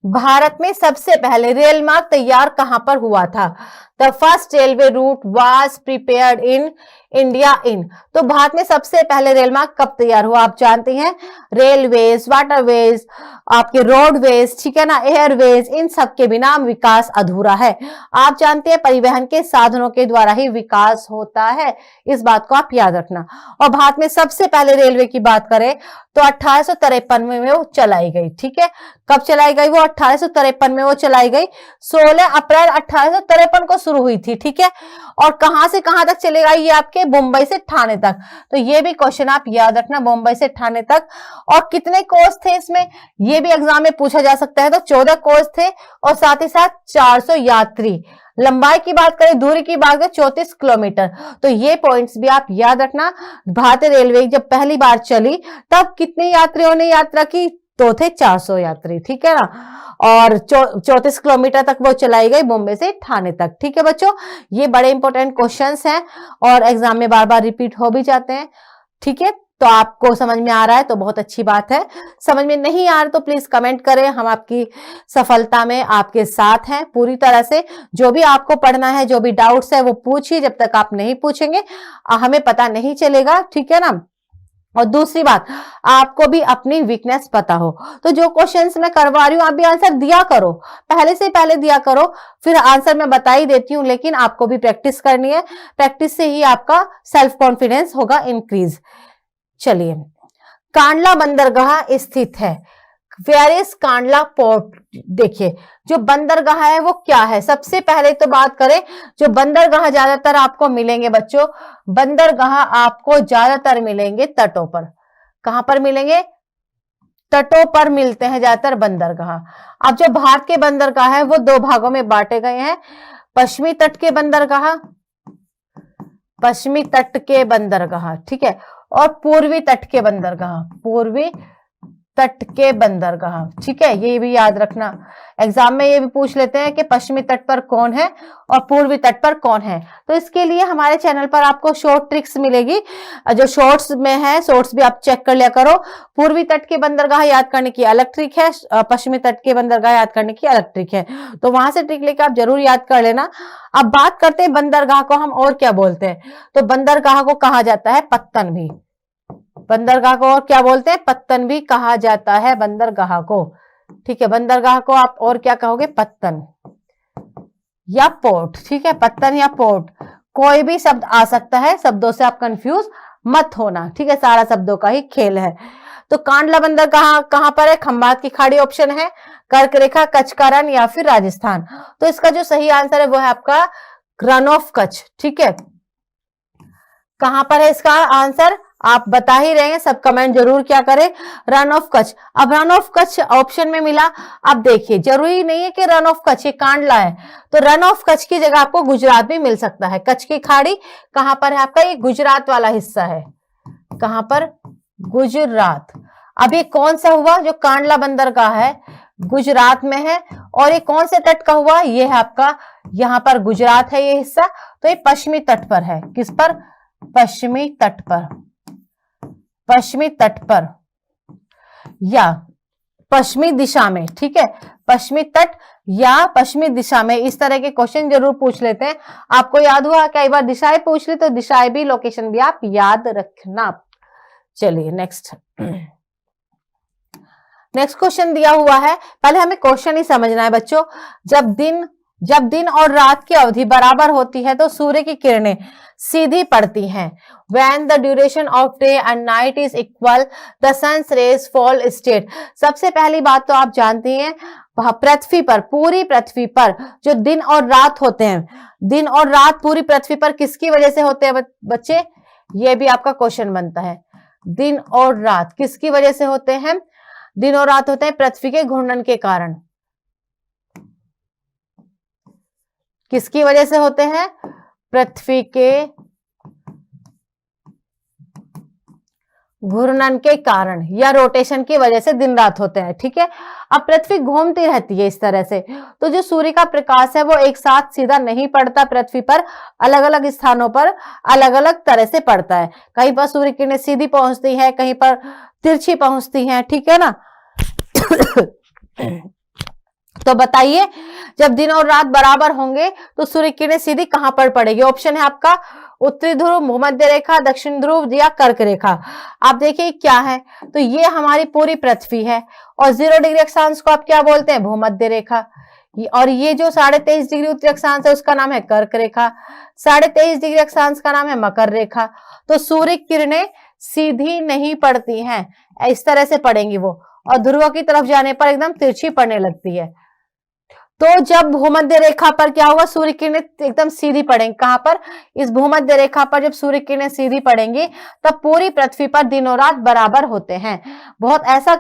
भारत में सबसे पहले रेल मार्ग तैयार कहां पर हुआ था? The first railway route was prepared in India in. तो भारत में सबसे पहले रेल मार्ग कब तैयार हुआ? आप जानते हैं, रेलवेज, वाटरवेज, आपके रोडवेज, ठीक है ना, एयरवेज, इन सब के बिना विकास अधूरा है। आप जानते हैं परिवहन के साधनों के द्वारा ही विकास होता है, इस बात को आप याद रखना। और भारत में सबसे पहले रेलवे की बात करें तो 1853 में वो चलाई गई। ठीक है, कब चलाई गई? वो 1853 में वो चलाई गई। 16 अप्रैल 1853 को शुरू हुई थी। ठीक है, और कहां से कहां तक चलेगा? ये आपके मुंबई से ठाणे तक। तो ये भी क्वेश्चन आप याद रखना, मुंबई से ठाणे तक। और कितने कोच थे इसमें? ये भी एग्जाम में पूछा जा सकता है। तो 14 कोच थे और साथ ही साथ 400 यात्री। लंबाई की बात करें, दूरी की बात करें, 34 किलोमीटर। तो ये पॉइंट्स भी आप याद रखना। भारतीय रेलवे जब पहली बार चली तब कितने यात्रियों ने यात्रा की? तो थे 400 यात्री। ठीक है ना, और 34 किलोमीटर तक वो चलाई गई मुंबई से ठाणे तक। ठीक है बच्चों, ये बड़े इंपॉर्टेंट क्वेश्चंस हैं और एग्जाम में बार बार रिपीट हो भी जाते हैं। ठीक है, तो आपको समझ में आ रहा है तो बहुत अच्छी बात है। समझ में नहीं आ रहा तो प्लीज कमेंट करें, हम आपकी सफलता में आपके साथ हैं पूरी तरह से। जो भी आपको पढ़ना है, जो भी डाउट्स है वो पूछिए। जब तक आप नहीं पूछेंगे हमें पता नहीं चलेगा। ठीक है ना, और दूसरी बात, आपको भी अपनी वीकनेस पता हो। तो जो क्वेश्चंस मैं करवा रही हूं आप भी आंसर दिया करो, पहले से पहले दिया करो, फिर आंसर मैं बता ही देती हूं। लेकिन आपको भी प्रैक्टिस करनी है, प्रैक्टिस से ही आपका सेल्फ कॉन्फिडेंस होगा इंक्रीज। चलिए, कांडला बंदरगाह स्थित है। Where is Kandla port? देखिए, जो बंदरगाह है वो क्या है? सबसे पहले तो बात करें, जो बंदरगाह ज्यादातर आपको मिलेंगे बच्चों, बंदरगाह आपको ज्यादातर मिलेंगे तटों पर। कहां पर मिलेंगे? तटों पर मिलते हैं ज्यादातर बंदरगाह। अब जो भारत के बंदरगाह है वो दो भागों में बांटे गए हैं, पश्चिमी तट के बंदरगाह, पश्चिमी तट के बंदरगाह, ठीक है, और पूर्वी तट के बंदरगाह, पूर्वी तट के बंदरगाह। ठीक है, ये भी याद रखना। एग्जाम में ये भी पूछ लेते हैं कि पश्चिमी तट पर कौन है और पूर्वी तट पर कौन है। तो इसके लिए हमारे चैनल पर आपको शॉर्ट ट्रिक्स मिलेगी, जो शॉर्ट्स में है, शॉर्ट्स भी आप चेक कर लिया करो। पूर्वी तट के बंदरगाह याद करने की अलग ट्रिक है, पश्चिमी तट के बंदरगाह याद करने की अलग ट्रिक है। तो वहां से ट्रिक लेकर आप जरूर याद कर लेना। अब बात करते हैं बंदरगाह को हम और क्या बोलते हैं। तो बंदरगाह को कहा जाता है पत्तन भी। बंदरगाह को और क्या बोलते हैं? पत्तन भी कहा जाता है बंदरगाह को। ठीक है, बंदरगाह को आप और क्या कहोगे? पत्तन या पोर्ट। ठीक है, पत्तन या पोर्ट, कोई भी शब्द आ सकता है, शब्दों से आप कंफ्यूज मत होना। ठीक है, सारा शब्दों का ही खेल है। तो कांडला बंदरगाह कहां पर है? खंबात की खाड़ी ऑप्शन है, कर्क रेखा, कच्छ का रण या फिर राजस्थान। तो इसका जो सही आंसर है वो है आपका रन ऑफ कच्छ। ठीक है, कहां पर है इसका आंसर? आप बता ही रहे हैं, सब कमेंट जरूर क्या करें, रन ऑफ कच्छ। अब रन ऑफ कच्छ ऑप्शन में मिला। अब देखिए, जरूरी नहीं है कि रन ऑफ कच्छ, ये कांडला है तो रन ऑफ कच्छ की जगह आपको गुजरात भी मिल सकता है। कच्छ की खाड़ी कहां पर है आपका? ये गुजरात वाला हिस्सा है। कहां पर? गुजरात। अब ये कौन सा हुआ? जो कांडला बंदरगाह है गुजरात में है। और ये कौन से तट का हुआ? ये है आपका, यहां पर गुजरात है ये हिस्सा, तो ये पश्चिमी तट पर है। किस पर? पश्चिमी तट पर, पश्चिमी तट पर या पश्चिमी दिशा में। ठीक है, पश्चिमी तट या पश्चिमी दिशा में, इस तरह के क्वेश्चन जरूर पूछ लेते हैं। आपको याद हुआ कई बार दिशाएं पूछ ली, तो दिशाएं भी, लोकेशन भी आप याद रखना। चलिए नेक्स्ट, नेक्स्ट क्वेश्चन दिया हुआ है। पहले हमें क्वेश्चन ही समझना है बच्चों। जब दिन और रात की अवधि बराबर होती है तो सूर्य की किरणें सीधी पड़ती हैं। When the duration of day and night is equal, the sun's rays fall straight. सबसे पहली बात तो आप जानती हैं, पृथ्वी पर, पूरी पृथ्वी पर जो दिन और रात होते हैं, दिन और रात पूरी पृथ्वी पर किसकी वजह से होते हैं बच्चे? ये भी आपका क्वेश्चन बनता है। दिन और रात किसकी वजह से होते हैं? दिन और रात होते हैं पृथ्वी के घूर्णन के कारण। किसकी वजह से होते हैं? पृथ्वी के घूर्णन के कारण या रोटेशन की वजह से दिन रात होते हैं। ठीक है, अब पृथ्वी घूमती रहती है इस तरह से, तो जो सूर्य का प्रकाश है वो एक साथ सीधा नहीं पड़ता पृथ्वी पर, अलग अलग स्थानों पर अलग अलग तरह से पड़ता है। कहीं पर सूर्य किरणें सीधी पहुंचती है, कहीं पर तिरछी पहुंचती हैं। ठीक है ना। तो बताइए, जब दिन और रात बराबर होंगे तो सूर्य किरणें सीधी कहां पर पड़ेगी? ऑप्शन है आपका उत्तरी ध्रुव, भूमध्य रेखा, दक्षिण ध्रुव या कर्क रेखा। आप देखिए क्या है, तो ये हमारी पूरी पृथ्वी है और 0 डिग्री अक्षांश को आप क्या बोलते हैं? भूमध्य रेखा। और ये जो 23.5 डिग्री उत्तरी अक्षांश है उसका नाम है कर्क रेखा, 23.5 डिग्री अक्षांश का नाम है मकर रेखा। तो सूर्य किरणें सीधी नहीं पड़ती हैं, इस तरह से पड़ेंगी वो, और ध्रुव की तरफ जाने पर एकदम तिरछी पड़ने लगती है। तो जब भूमध्य रेखा पर क्या होगा? सूर्य किरणें एकदम सीधी पड़ेंगी। कहां पर? इस भूमध्य रेखा पर जब सूर्य किरणें सीधी पड़ेंगी तब पूरी पृथ्वी पर दिन और रात बराबर होते हैं। बहुत ऐसा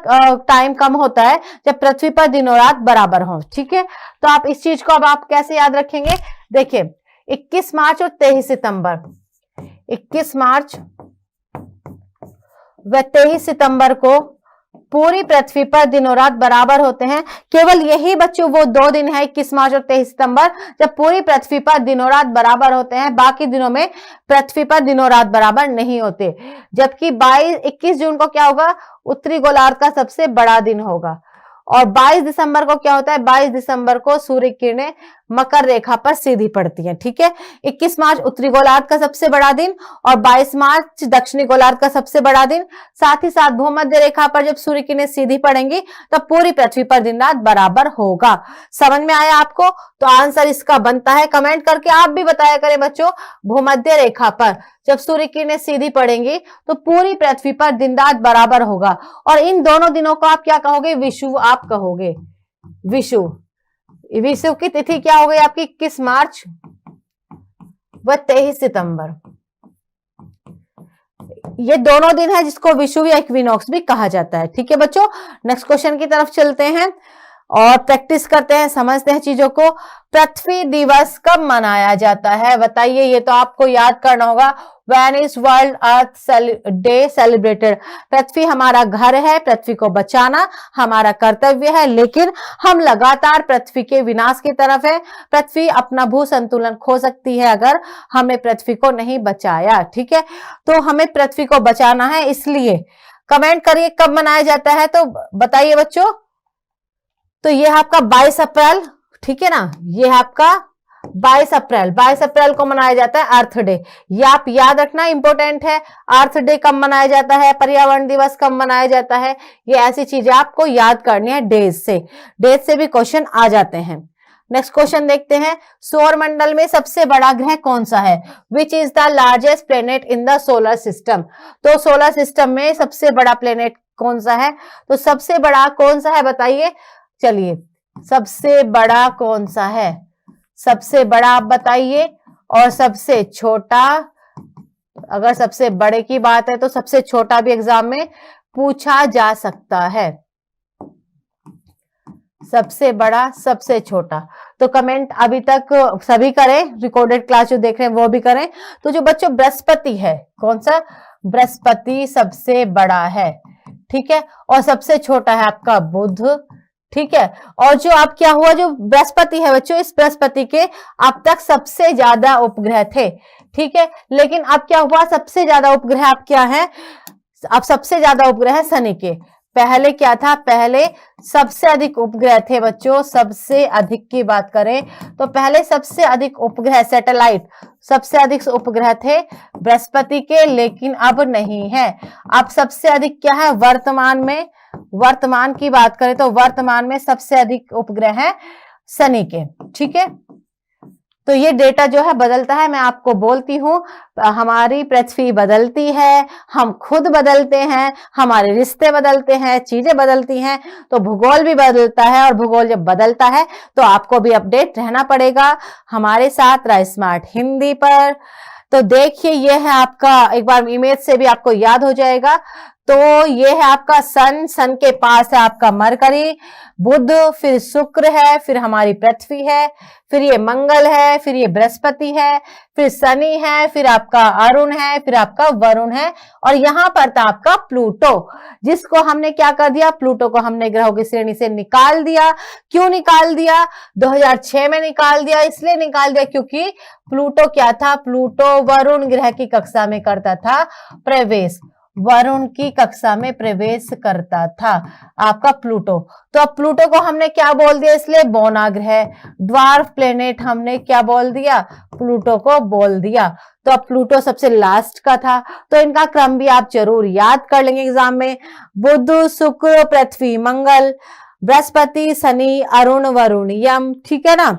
टाइम कम होता है जब पृथ्वी पर दिन और रात बराबर हो। ठीक है, तो आप इस चीज को अब आप कैसे याद रखेंगे? देखिए 21 मार्च और 23 सितंबर, 21 मार्च व 23 सितंबर को पूरी पृथ्वी पर दिन और रात बराबर होते हैं। केवल यही बच्चों वो 2 दिन है 21 मार्च और 23 सितंबर जब पूरी पृथ्वी पर दिन और रात बराबर होते हैं, बाकी दिनों में पृथ्वी पर दिन और रात बराबर नहीं होते। जबकि 21 जून को क्या होगा? उत्तरी गोलार्ध का सबसे बड़ा दिन होगा। और 22 दिसंबर को क्या होता है? 22 दिसंबर को सूर्य किरणें मकर रेखा पर सीधी पड़ती हैं। ठीक है, 21 मार्च उत्तरी गोलार्ध का सबसे बड़ा दिन और 22 मार्च दक्षिणी गोलार्ध का सबसे बड़ा दिन। साथ ही साथ भूमध्य रेखा पर जब सूर्य किरणें सीधी पड़ेंगी तब पूरी पृथ्वी पर दिन रात बराबर होगा। समझ में आया आपको? तो आंसर इसका बनता है, कमेंट करके आप भी बताया करें बच्चों, भूमध्य रेखा पर जब सूर्य किरणें सीधी पड़ेंगी तो पूरी पृथ्वी पर दिन रात बराबर होगा। और इन दोनों दिनों को आप क्या कहोगे? विषुव आप कहोगे। विषुव, विषुव की तिथि क्या हो गई आपकी? 21 मार्च व 23 सितंबर। ये दोनों दिन है जिसको विषुव या इक्विनॉक्स भी कहा जाता है। ठीक है बच्चों, नेक्स्ट क्वेश्चन की तरफ चलते हैं और प्रैक्टिस करते हैं, समझते हैं चीजों को। पृथ्वी दिवस कब मनाया जाता है? बताइए, ये तो आपको याद करना होगा। When is world earth day celebrated? पृथ्वी हमारा घर है, पृथ्वी को बचाना हमारा कर्तव्य है, लेकिन हम लगातार पृथ्वी के विनाश की तरफ है। पृथ्वी अपना भू संतुलन खो सकती है अगर हमने पृथ्वी को नहीं बचाया। ठीक है, तो हमें पृथ्वी को बचाना है, इसलिए कमेंट करिए कब मनाया जाता है, तो बताइए बच्चों। तो ये है आपका 22 अप्रैल। ठीक है ना, ये है आपका 22 अप्रैल। 22 अप्रैल को मनाया जाता है अर्थ डे। ये आप याद रखना, इंपॉर्टेंट है। अर्थ डे कब मनाया जाता है, पर्यावरण दिवस कब मनाया जाता है, ये ऐसी चीजें आपको याद करनी है। डेज से भी क्वेश्चन आ जाते हैं। नेक्स्ट क्वेश्चन देखते हैं, सौर मंडल में सबसे बड़ा ग्रह कौन सा है? Which is the largest planet in the solar system? तो सोलर सिस्टम में सबसे बड़ा प्लेनेट कौन सा है? तो सबसे बड़ा कौन सा है बताइए। चलिए, सबसे बड़ा कौन सा है? सबसे बड़ा आप बताइए, और सबसे छोटा, अगर सबसे बड़े की बात है तो सबसे छोटा भी एग्जाम में पूछा जा सकता है। सबसे बड़ा, सबसे छोटा, तो कमेंट अभी तक सभी करें, रिकॉर्डेड क्लास जो देख रहे हैं वो भी करें। तो जो बच्चों बृहस्पति है, कौन सा? बृहस्पति सबसे बड़ा है। ठीक है, और सबसे छोटा है आपका बुध। ठीक है, और जो आप क्या हुआ, जो बृहस्पति है बच्चों, इस बृहस्पति के अब तक सबसे ज्यादा उपग्रह थे। ठीक है, लेकिन अब क्या हुआ, सबसे ज्यादा उपग्रह अब क्या है? अब सबसे ज्यादा उपग्रह है शनि के। पहले क्या था? पहले सबसे अधिक उपग्रह थे बच्चों। सबसे अधिक की बात करें तो पहले सबसे अधिक उपग्रह, सैटेलाइट, सबसे अधिक उपग्रह थे बृहस्पति के, लेकिन अब नहीं है। अब सबसे अधिक क्या है वर्तमान में? वर्तमान की बात करें तो वर्तमान में सबसे अधिक उपग्रह है शनि के। ठीक है, तो ये डेटा जो है बदलता है। मैं आपको बोलती हूं, हमारी पृथ्वी बदलती है, हम खुद बदलते हैं, हमारे रिश्ते बदलते हैं, चीजें बदलती हैं, तो भूगोल भी बदलता है। और भूगोल जब बदलता है तो आपको भी अपडेट रहना पड़ेगा हमारे साथ राइज स्मार्ट हिंदी पर। तो देखिए ये है आपका, एक बार इमेज से भी आपको याद हो जाएगा। तो ये है आपका सन, सन के पास है आपका मरकरी, बुध, फिर शुक्र है, फिर हमारी पृथ्वी है, फिर ये मंगल है, फिर ये बृहस्पति है, फिर शनि है, फिर आपका अरुण है, फिर आपका वरुण है, और यहां पर था आपका प्लूटो, जिसको हमने क्या कर दिया, प्लूटो को हमने ग्रहों की श्रेणी से निकाल दिया। क्यों निकाल दिया? 2006 में निकाल दिया। इसलिए निकाल दिया क्योंकि प्लूटो क्या था, प्लूटो वरुण ग्रह की कक्षा में करता था प्रवेश, वरुण की कक्षा में प्रवेश करता था आपका प्लूटो। तो अब प्लूटो को हमने क्या बोल दिया, इसलिए बौना ग्रह, ड्वार्फ प्लेनेट हमने क्या बोल दिया, प्लूटो को बोल दिया। तो अब प्लूटो सबसे लास्ट का था, तो इनका क्रम भी आप जरूर याद कर लेंगे एग्जाम में। बुध, शुक्र, पृथ्वी, मंगल, बृहस्पति, शनि, अरुण, वरुण, यम, ठीक है ना।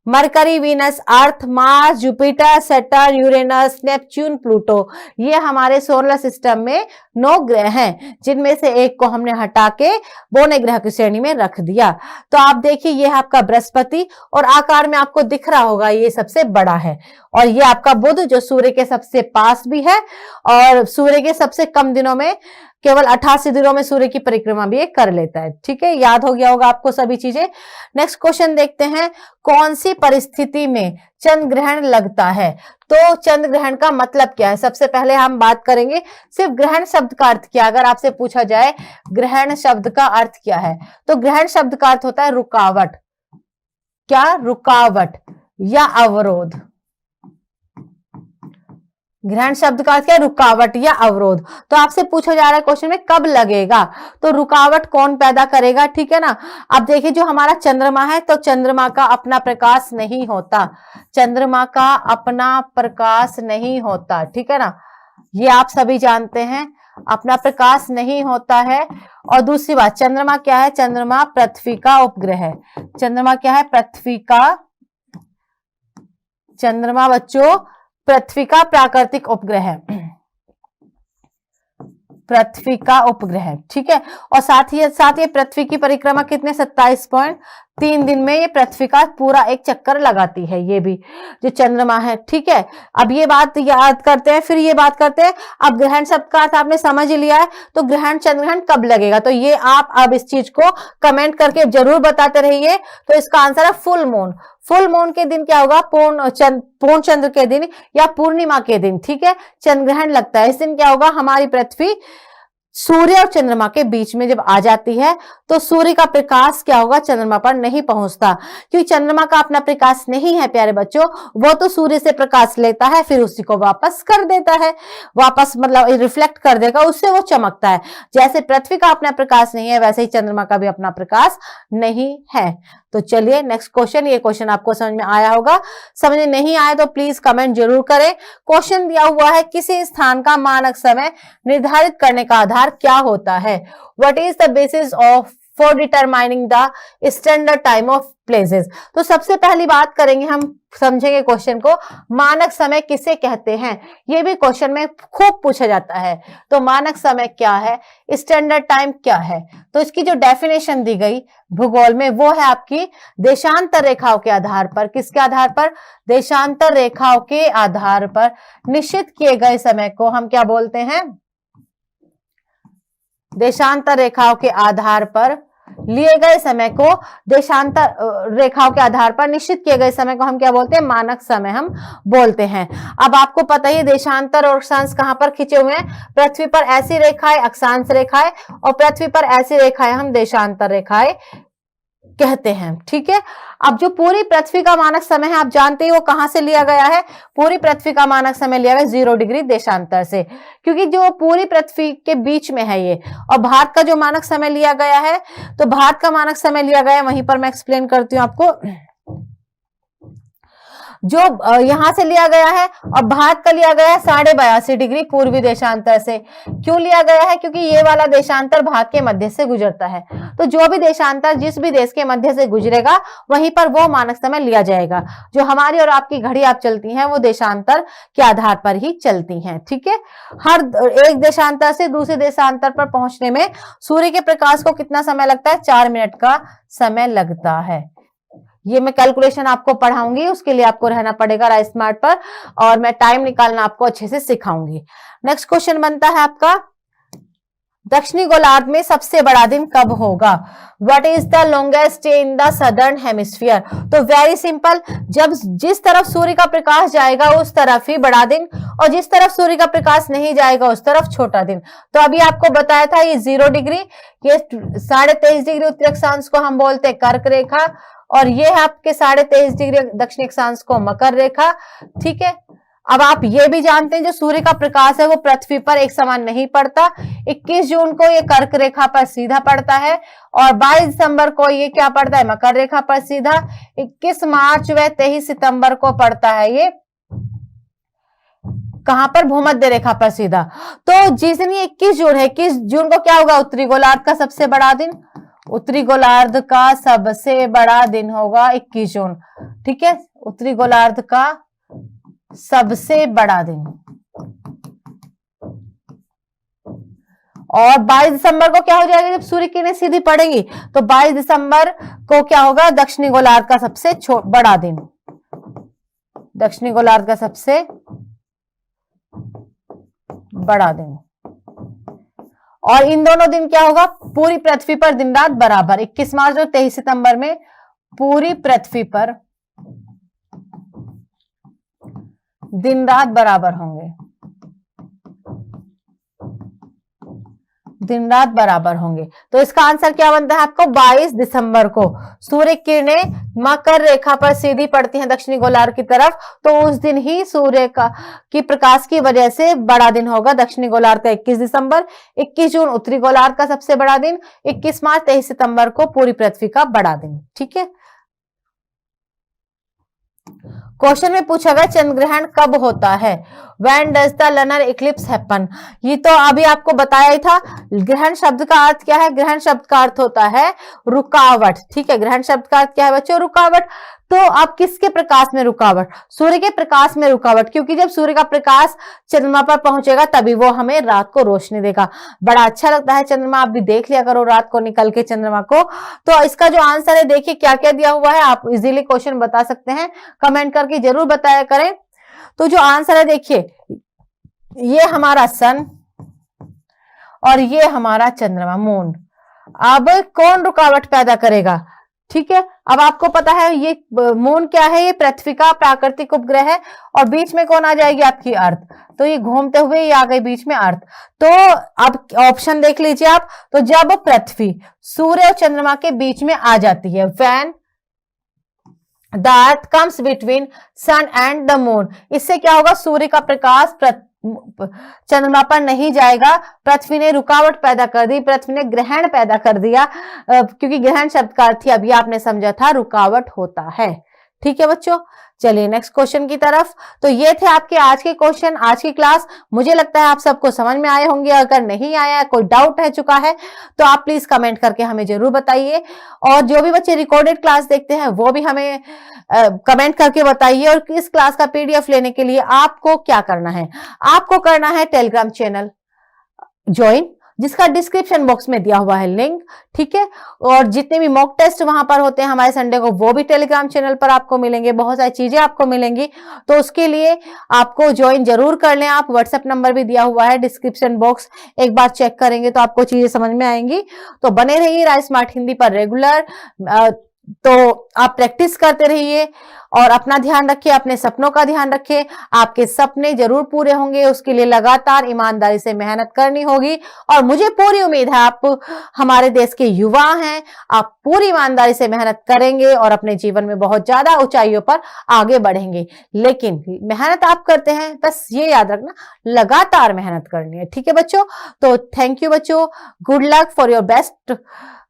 Mercury, Venus, Earth, Mars, Jupiter, Saturn, Uranus, Neptune, Pluto, ये हमारे सोलर सिस्टम में 9 ग्रह हैं, जिनमें से एक को हमने हटा के बौने ग्रह की श्रेणी में रख दिया। तो आप देखिए ये है आपका बृहस्पति, और आकार में आपको दिख रहा होगा ये सबसे बड़ा है, और ये आपका बुध जो सूर्य के सबसे पास भी है, और सूर्य के सबसे कम दिनों में, केवल 88 दिनों में सूर्य की परिक्रमा भी ये कर लेता है। ठीक है, याद हो गया होगा आपको सभी चीजें। नेक्स्ट क्वेश्चन देखते हैं, कौन सी परिस्थिति में चंद्र ग्रहण लगता है? तो चंद्र ग्रहण का मतलब क्या है? सबसे पहले हम बात करेंगे सिर्फ ग्रहण शब्द का अर्थ क्या। अगर आपसे पूछा जाए ग्रहण शब्द का अर्थ क्या है, तो ग्रहण शब्द का अर्थ होता है रुकावट। क्या? रुकावट या अवरोध। ग्रहण शब्द का अर्थ क्या है? रुकावट या अवरोध। तो आपसे पूछा जा रहा है क्वेश्चन में कब लगेगा, तो रुकावट कौन पैदा करेगा, ठीक है ना। अब देखिए जो हमारा चंद्रमा है, तो चंद्रमा का अपना प्रकाश नहीं होता, चंद्रमा का अपना प्रकाश नहीं होता, ठीक है ना, ये आप सभी जानते हैं, अपना प्रकाश नहीं होता है। और दूसरी बात, चंद्रमा क्या है? चंद्रमा पृथ्वी का उपग्रह है। चंद्रमा क्या है? पृथ्वी का, चंद्रमा बच्चों पृथ्वी का प्राकृतिक उपग्रह है, पृथ्वी का उपग्रह, ठीक है। और साथ ही पृथ्वी की परिक्रमा कितने 27.3 दिन में ये पृथ्वी का पूरा एक चक्कर लगाती है, ये भी जो चंद्रमा है, ठीक है। अब ये बात याद करते हैं, फिर ये बात करते हैं, अब ग्रहण शब्द का अर्थ आपने समझ लिया है, तो ग्रहण चंद्र ग्रहण कब लगेगा, तो ये आप अब इस चीज को कमेंट करके जरूर बताते रहिए। तो इसका आंसर है फुल मून। फुल मून के दिन क्या होगा? पूर्ण चंद्र के दिन या पूर्णिमा के दिन, ठीक है, चंद्र ग्रहण लगता है। इस दिन क्या होगा? हमारी पृथ्वी सूर्य और चंद्रमा के बीच में जब आ जाती है, तो सूर्य का प्रकाश क्या होगा? चंद्रमा पर नहीं पहुंचता, क्योंकि चंद्रमा का अपना प्रकाश नहीं है प्यारे बच्चों, वो तो सूर्य से प्रकाश लेता है, फिर उसी को वापस कर देता है, वापस मतलब रिफ्लेक्ट कर देगा, उससे वो चमकता है। जैसे पृथ्वी का अपना प्रकाश नहीं है, वैसे ही चंद्रमा का भी अपना प्रकाश नहीं है। तो चलिए नेक्स्ट क्वेश्चन, ये क्वेश्चन आपको समझ में आया होगा, समझ में नहीं आया तो प्लीज कमेंट जरूर करें। क्वेश्चन दिया हुआ है, किसी स्थान का मानक समय निर्धारित करने का आधार क्या होता है? What is the basis of for determining the standard time of places. तो सबसे पहली बात करेंगे, हम समझेंगे क्वेश्चन को, मानक समय किसे कहते हैं, ये भी क्वेश्चन में खूब पूछा जाता है। तो मानक समय क्या है, स्टैंडर्ड टाइम क्या है, तो इसकी जो डेफिनेशन दी गई भूगोल में वो है आपकी देशांतर रेखाओं के आधार पर। किसके आधार पर? देशांतर रेखाओं के आधार पर निश्चित किए गए समय को हम क्या बोलते हैं? देशांतर रेखाओं के आधार पर लिए गए समय को, देशांतर रेखाओं के आधार पर निश्चित किए गए समय को हम क्या बोलते हैं? मानक समय हम बोलते हैं। अब आपको पता ही देशांतर और अक्षांश कहां पर खींचे हुए हैं? पृथ्वी पर ऐसी रेखाएं अक्षांश रेखाएं, और पृथ्वी पर ऐसी रेखाएं हम देशांतर रेखाएं कहते हैं, ठीक है। अब जो पूरी पृथ्वी का मानक समय है, आप जानते ही वो कहां से लिया गया है? पूरी पृथ्वी का मानक समय लिया गया 0 डिग्री देशांतर से, क्योंकि जो पूरी पृथ्वी के बीच में है ये। और भारत का जो मानक समय लिया गया है, तो भारत का मानक समय लिया गया है, वहीं पर मैं एक्सप्लेन करती हूं आपको। जो यहां से लिया गया है, और भारत का लिया गया है 82.5 डिग्री पूर्वी देशांतर से। क्यों लिया गया है? क्योंकि ये वाला देशांतर भारत के मध्य से गुजरता है, तो जो भी देशांतर जिस भी देश के मध्य से गुजरेगा वहीं पर वो मानक समय लिया जाएगा। जो हमारी और आपकी घड़ी आप चलती हैं वो देशांतर के आधार पर ही चलती हैं, ठीक है। हर एक देशांतर से दूसरे देशांतर पर पहुंचने में सूर्य के प्रकाश को कितना समय लगता है? 4 मिनट का समय लगता है। ये मैं कैलकुलेशन आपको पढ़ाऊंगी, उसके लिए आपको रहना पड़ेगा राइज स्मार्ट पर, और मैं टाइम निकालना आपको अच्छे से सिखाऊंगी। नेक्स्ट क्वेश्चन बनता है आपका, दक्षिणी गोलार्ध में सबसे बड़ा दिन कब होगा? What is the longest day in the southern hemisphere? तो वेरी सिंपल, जब जिस तरफ सूर्य का प्रकाश जाएगा उस तरफ ही बड़ा दिन, और जिस तरफ सूर्य का प्रकाश नहीं जाएगा उस तरफ छोटा दिन। तो अभी आपको बताया था ये 0 डिग्री, ये 23.5 डिग्री उत्तरी अक्षांश को हम बोलते हैं कर्क रेखा, और ये है आपके 23.5 डिग्री दक्षिणी अक्षांश को मकर रेखा। ठीक है, अब आप ये भी जानते हैं जो सूर्य का प्रकाश है वो पृथ्वी पर एक समान नहीं पड़ता। 21 जून को ये कर्क रेखा पर सीधा पड़ता है, और 22 दिसंबर को ये क्या पड़ता है? मकर रेखा पर सीधा। 21 मार्च व 23 सितंबर को पड़ता है ये कहां पर? भूमध्य रेखा पर सीधा। तो जिस दिन ये 21 जून है, 21 जून को क्या होगा? उत्तरी गोलार्ध का सबसे बड़ा दिन, उत्तरी गोलार्ध का सबसे बड़ा दिन होगा 21 जून। ठीक है, उत्तरी गोलार्ध का सबसे बड़ा दिन। और 22 दिसंबर को क्या हो जाएगा? जब सूर्य किरणें सीधी पड़ेंगी तो 22 दिसंबर को क्या होगा? दक्षिणी गोलार्ध का सबसे बड़ा दिन, दक्षिणी गोलार्ध का सबसे बड़ा दिन। और इन दोनों दिन क्या होगा? पूरी पृथ्वी पर दिन रात बराबर, 21 मार्च और 23 सितंबर में पूरी पृथ्वी पर दिन रात बराबर होंगे, दिन रात बराबर होंगे। तो इसका आंसर क्या बनता है आपको? 22 दिसंबर को सूर्य किरणें मकर रेखा पर सीधी पड़ती हैं दक्षिणी गोलार्ध की तरफ, तो उस दिन ही सूर्य की प्रकाश की वजह से बड़ा दिन होगा दक्षिणी गोलार्ध का 21 दिसंबर। 21 जून उत्तरी गोलार्ध का सबसे बड़ा दिन, 21 मार्च 23 सितंबर को पूरी पृथ्वी का बड़ा दिन। ठीक है, क्वेश्चन में पूछा गया चंद्र ग्रहण कब होता है? When does the lunar eclipse happen? ये तो अभी आपको बताया ही था। ग्रहण शब्द का अर्थ क्या है? ग्रहण शब्द का अर्थ होता है रुकावट। ठीक है, ग्रहण शब्द का अर्थ क्या है बच्चों? रुकावट। तो आप किसके प्रकाश में रुकावट? सूर्य के प्रकाश में रुकावट, क्योंकि जब सूर्य का प्रकाश चंद्रमा पर पहुंचेगा तभी वो हमें रात को रोशनी देगा। बड़ा अच्छा लगता है चंद्रमा, आप भी देख लिया करो रात को निकल के चंद्रमा को। तो इसका जो आंसर है देखिए क्या क्या दिया हुआ है, आप इजीली क्वेश्चन बता सकते हैं, कमेंट करके जरूर बताया करें। तो जो आंसर है देखिए, ये हमारा सन और ये हमारा चंद्रमा मून। अब कौन रुकावट पैदा करेगा? ठीक है, अब आपको पता है ये मून क्या है? ये पृथ्वी का प्राकृतिक उपग्रह है, और बीच में कौन आ जाएगी? आपकी अर्थ। तो ये घूमते हुए ये आ गई बीच में अर्थ। तो अब ऑप्शन देख लीजिए आप, तो जब पृथ्वी सूर्य और चंद्रमा के बीच में आ जाती है, when the earth comes between sun and the moon, इससे क्या होगा? सूर्य का प्रकाश चंद्रमा पर नहीं जाएगा। पृथ्वी ने रुकावट पैदा कर दी, पृथ्वी ने ग्रहण पैदा कर दिया, क्योंकि ग्रहण शब्द का अर्थ ही अभी आपने समझा था रुकावट होता है। ठीक है बच्चों, चलिए नेक्स्ट क्वेश्चन की तरफ। तो ये थे आपके आज के क्वेश्चन, आज की क्लास। मुझे लगता है आप सबको समझ में आए होंगे। अगर नहीं आया, कोई डाउट रह चुका है, तो आप प्लीज कमेंट करके हमें जरूर बताइए। और जो भी बच्चे रिकॉर्डेड क्लास देखते हैं वो भी हमें कमेंट करके बताइए। और इस क्लास का पीडीएफ लेने के लिए आपको क्या करना है? आपको करना है टेलीग्राम चैनल ज्वाइन, जिसका डिस्क्रिप्शन बॉक्स में दिया हुआ है लिंक। ठीक है, और जितने भी मॉक टेस्ट वहां पर होते हैं हमारे संडे को, वो भी टेलीग्राम चैनल पर आपको मिलेंगे। बहुत सारी चीजें आपको मिलेंगी, तो उसके लिए आपको ज्वाइन जरूर कर लें। आप व्हाट्सएप नंबर भी दिया हुआ है डिस्क्रिप्शन बॉक्स, एक बार चेक करेंगे तो आपको चीजें समझ में आएंगी। तो बने रहिए राइज स्मार्ट हिंदी पर रेगुलर। तो आप प्रैक्टिस करते रहिए और अपना ध्यान रखिए, अपने सपनों का ध्यान रखिए। आपके सपने जरूर पूरे होंगे, उसके लिए लगातार ईमानदारी से मेहनत करनी होगी। और मुझे पूरी उम्मीद है आप हमारे देश के युवा हैं, आप पूरी ईमानदारी से मेहनत करेंगे और अपने जीवन में बहुत ज्यादा ऊंचाइयों पर आगे बढ़ेंगे। लेकिन मेहनत आप करते हैं, बस ये याद रखना लगातार मेहनत करनी है। ठीक है बच्चों, तो थैंक यू बच्चों, good luck for your best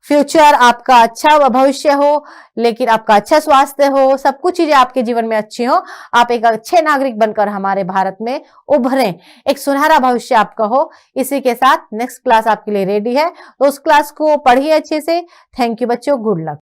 future. आपका अच्छा भविष्य हो, लेकिन आपका अच्छा स्वास्थ्य हो, सब कुछ चीजें आपके जीवन में अच्छी हो, आप एक अच्छे नागरिक बनकर हमारे भारत में उभरें, एक सुनहरा भविष्य आपका हो। इसी के साथ नेक्स्ट क्लास आपके लिए रेडी है, तो उस क्लास को पढ़िए अच्छे से। थैंक यू बच्चों, गुड लक।